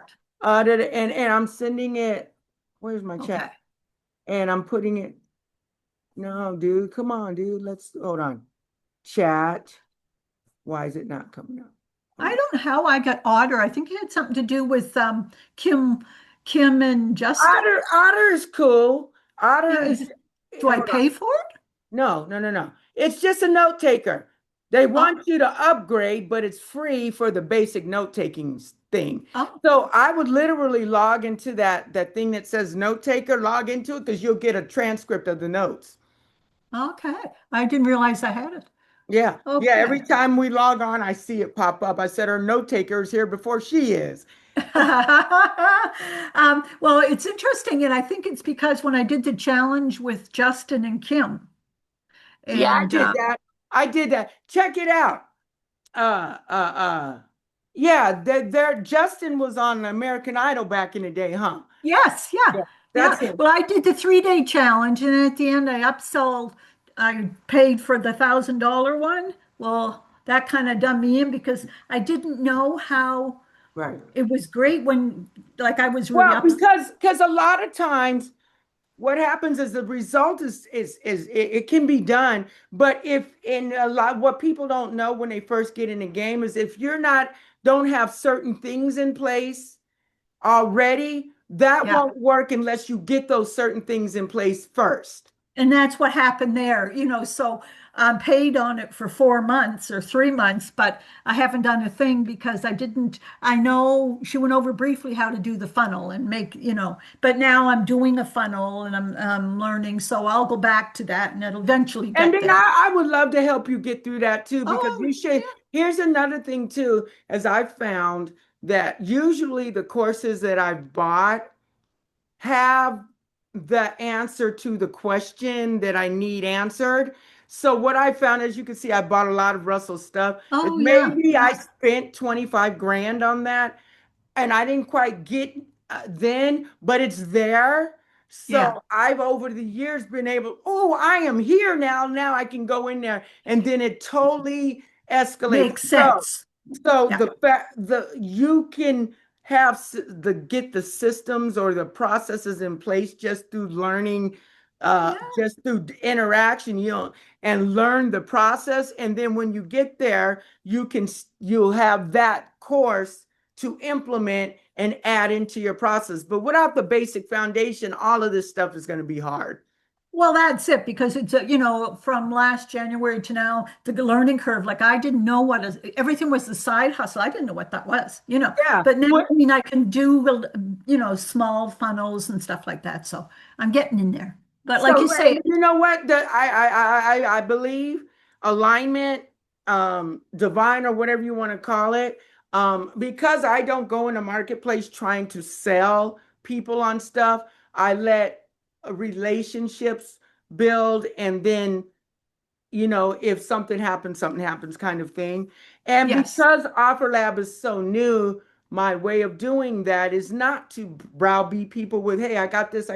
Chat. And I'm sending it. Where's my chat? Okay. And I'm putting it. No, dude, come on, dude. Let's hold on. Chat. Why is it not coming up? Hold I on. don't know how I got Otter. I think it had something to do with Kim and Justin. Otter is cool. Otter Yeah, is. do I Hold on. pay for it? No, no, no, no. It's just a note taker. They Oh, want you to upgrade, but it's free for the basic note taking thing. oh, So I would literally log into that thing that says note taker, log into it because you'll get a transcript of the notes. okay. I didn't realize I had it. Yeah. Yeah. Okay. Every time we log on, I see it pop up. I said our note taker is here before she is. Well, it's interesting, and I think it's because when I did the challenge with Justin and Kim, Yeah, I and did that. I did that. Check it out. Uh, uh, uh. Yeah, Justin was on American Idol back in the day, huh? yes, yeah, Yeah, that's yeah. him. Well, I did the 3-day challenge, and at the end, I upsold. I paid for the $1,000 one. Well, that kind of done me in because I didn't know how Right. it was great when, like, I was really Well, up. because a lot of times what happens is the result is it can be done, but if in a lot what people don't know when they first get in the game is if you're not don't have certain things in place already, that Yeah. won't work unless you get those certain things in place first. And that's what happened there, so I'm paid on it for 4 months or 3 months, but I haven't done a thing because I know she went over briefly how to do the funnel and but now I'm doing a funnel and I'm learning. So I'll go back to that and it'll eventually And get then there. I would love to help you get through that too, because Oh, you should. yeah. Here's another thing too, as I've found that usually the courses that I've bought have the answer to the question that I need answered. So what I found, as you can see, I bought a lot of Russell stuff, is Oh, yeah. maybe I Yeah. spent 25 grand on that and I didn't quite get then, but it's there. Yeah. So I've over the years been able, oh, I am here now. Now I can go in there. And then it totally escalates. Makes So sense. so Yeah. the fact the you can have the get the systems or the processes in place just through learning, Yeah. just through interaction, and learn the process. And then when you get there, you'll have that course to implement and add into your process. But without the basic foundation, all of this stuff is going to be hard. Well, that's it because from last January to now, the learning curve, like I didn't know everything was the side hustle. I didn't know what that was. Yeah. But now, What I mean, I can do, small funnels and stuff like that. So I'm getting in there. But like So you say, you know what? I believe alignment, divine or whatever you want to call it. Because I don't go in the marketplace trying to sell people on stuff, I let relationships build and then if something happens kind of thing. And yes, because Offerlab is so new, my way of doing that is not to browbeat people with, hey, I got this,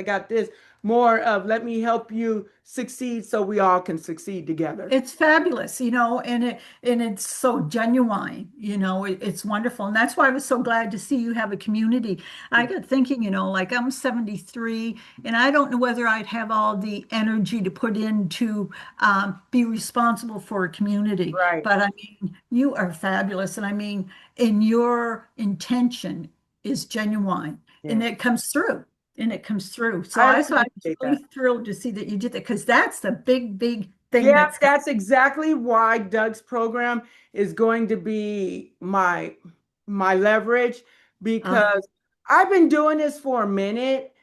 more of let me help you succeed so we all can succeed together. It's fabulous, and it's so genuine, it's wonderful. And that's why I was so glad to see you have a community. I got thinking, like I'm 73 and I don't know whether I'd have all the energy to put in to be responsible for a community. Right. But I mean, you are fabulous. And I mean, and your intention is genuine and Yeah. it comes through. And it comes through. So I I was appreciate really that. thrilled to see that you did that because that's the big, big thing Yeah, that's that's exactly why Doug's program is going to be my leverage uh, because I've been doing this for a minute.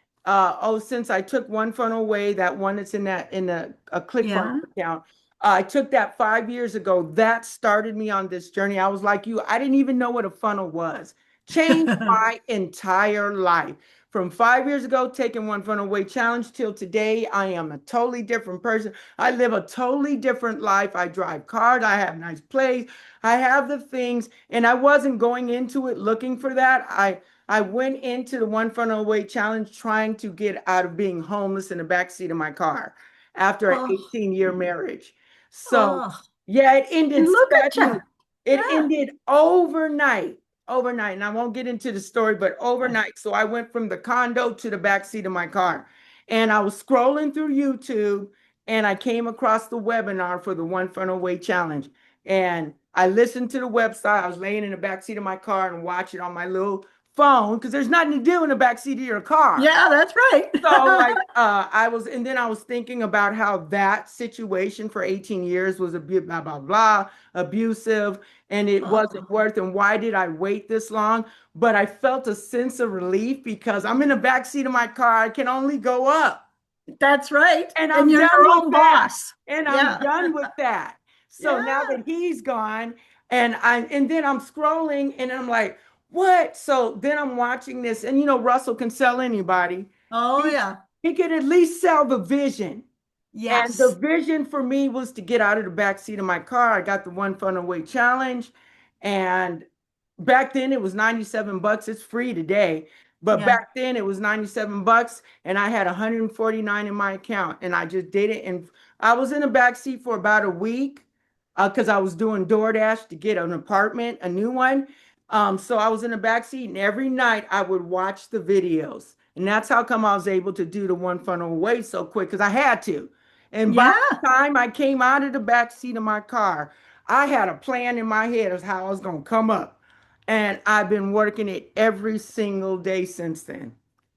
Since I took one funnel away, that one that's in that in a ClickFunnels yeah. account. I took that 5 years ago. That started me on this journey. I was like you, I didn't even know what a funnel was. Changed my entire life. From 5 years ago, taking one funnel away challenge till today, I am a totally different person. I live a totally different life. I drive cars. I have nice place. I have the things, and I wasn't going into it looking for that. I went into the one funnel away challenge trying to get out of being homeless in the backseat of my car after an Oh, 18-year marriage. So oh, yeah, it ended and look at you. suddenly. It Yeah. ended overnight. Overnight, and I won't get into the story, but overnight. So I went from the condo to the backseat of my car, and I was scrolling through YouTube and I came across the webinar for the One Funnel Away Challenge. And I listened to the website. I was laying in the back seat of my car and watching on my little phone because there's nothing to do in the back seat of your car. Yeah, that's So right. like I was, and then I was thinking about how that situation for 18 years was a bit blah blah blah abusive, and it wasn't Oh, worth. And why did I wait this long? But I felt a sense of relief because I'm in the back seat of my car. I can only go up. that's right. And And I'm you're done your with own that. boss. And I'm Yeah. done with that. So now Yeah. that he's gone, and then I'm scrolling and I'm like, what? So then I'm watching this, and Russell can sell anybody. Oh, He yeah. he could at least sell the vision. And the Yes. vision for me was to get out of the back seat of my car. I got the one funnel away challenge. And back then it was 97 bucks. It's free today. But Yeah. back then it was 97 bucks and I had 149 in my account and I just did it. And I was in the back seat for about a week because I was doing DoorDash to get an apartment, a new one. So I was in the back seat and every night I would watch the videos. And that's how come I was able to do the one funnel away so quick because I had to. And by Yeah. the time I came out of the back seat of my car, I had a plan in my head of how I was going to come up. And I've been working it every single day since then.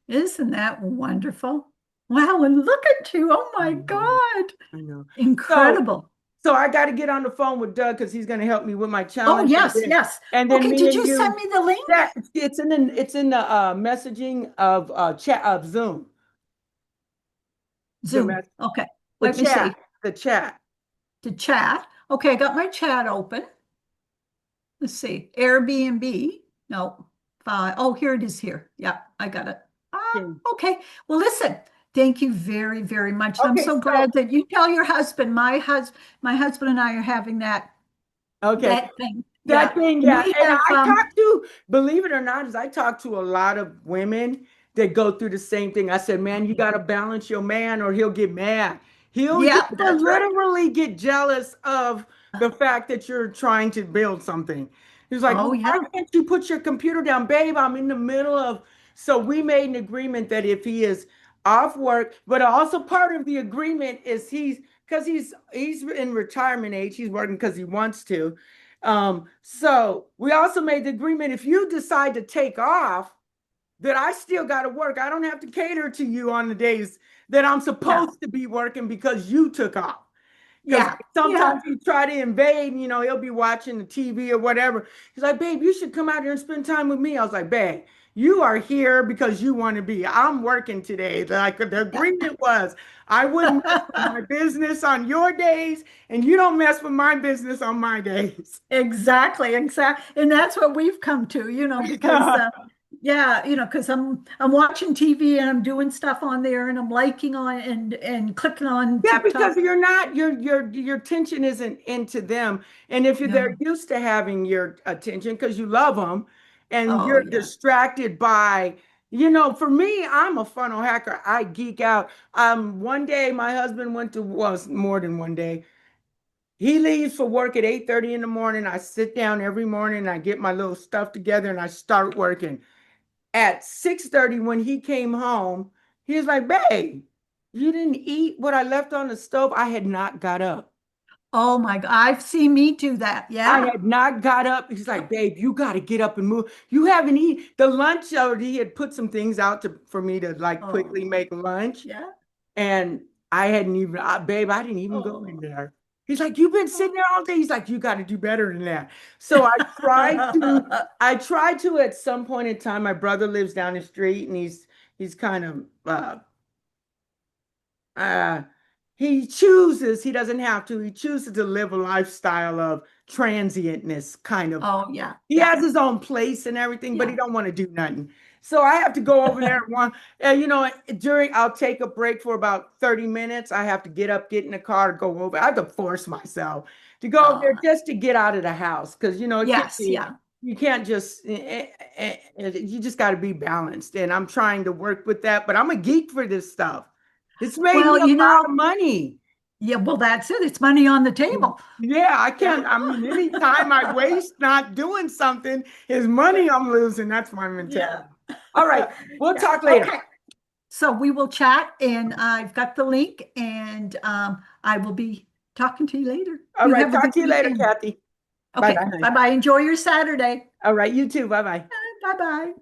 Isn't that wonderful? Wow. And look at you. Oh, I my know. God. I know. So, Incredible. so I got to get on the phone with Doug because he's going to help me with my Oh, challenge, yes. Yes. and then Okay. me Did and you send you. me the link? That it's in the messaging of chat of Zoom. The Zoom. mess Okay. the Let me chat see. the chat. To chat. Okay. I got my chat open. Let's see. Airbnb. No. Oh, here it is here. Yeah, I got it. Okay. Okay. Well, listen, thank you very, very much. And I'm Okay. so So glad that you tell your husband, my husband and I are having okay. that thing. That Yeah. thing, And yeah. we And have I talk to, believe it or not, is I talk to a lot of women that go through the same thing. I said, man, you got to balance your man or he'll get mad. He'll yeah, that's right. literally get jealous of the fact that you're trying to build something. He's like, Oh, well, why yeah. can't you put your computer down, babe? I'm in the middle of. So we made an agreement that if he is off work, but also part of the agreement is because he's in retirement age, he's working because he wants to. So we also made the agreement if you decide to take off, that I still got to work. I don't have to cater to you on the days that I'm Yeah. supposed to be working because you took off. Because Yeah. Yeah. sometimes he try to invade, he'll be watching the TV or whatever. He's like, babe, you should come out here and spend time with me. I was like, babe, you are here because you want to be. I'm working today. Like the agreement was, I wouldn't mess with my business on your days, and you don't mess with my business on my days. Exactly, exactly. And that's what we've come to, because yeah, because I'm watching TV and I'm doing stuff on there and I'm liking on and clicking on Yeah, because TikTok. you're not your attention isn't into them, and if they're No. used to having your attention because you love them, and Oh you're yeah. distracted by, For me, I'm a funnel hacker. I geek out. One day my husband went to, well, it's more than one day. He leaves for work at 8:30 in the morning. I sit down every morning, I get my little stuff together and I start working. At 6:30 when he came home, he was like, "Babe, you didn't eat what I left on the stove." I had not got up. Oh my God, I've seen me do that. I Yeah. had not got up. He's like, "Babe, you got to get up and move. You haven't eaten the lunch." He had put some things out for me to like quickly Oh, make lunch. yeah. And I hadn't even, babe, I didn't even go in Oh. there. He's like, "You've been sitting there all day." He's like, "You got to do better than that." So I tried to at some point in time. My brother lives down the street and he's kind of, uh, he doesn't have to, he chooses to live a lifestyle of transientness, kind of. Oh, yeah, He yeah, has his own place and everything, but he yeah. don't want to do nothing. So I have to go over there I'll take a break for about 30 minutes. I have to get up, get in the car, go over. I have to force myself to go over there Uh, just to get out of the house because it can't yes, be, yeah. you can't just, you just got to be balanced. And I'm trying to work with that, but I'm a geek for this stuff. It's made me Well, a lot of money. yeah, well, that's it. It's money on the table. Yeah, I Yeah. can't. I mean, any time I waste not doing something is money I'm losing. That's my Yeah. mentality. All right, we'll Yeah. talk later. Okay. So we will chat and I've got the link and I will be talking to you later. All You right, have a talk good to you later, weekend. Kathy. Bye Okay. bye. Bye bye. Enjoy your Saturday. All right, you too. Bye bye. Bye bye.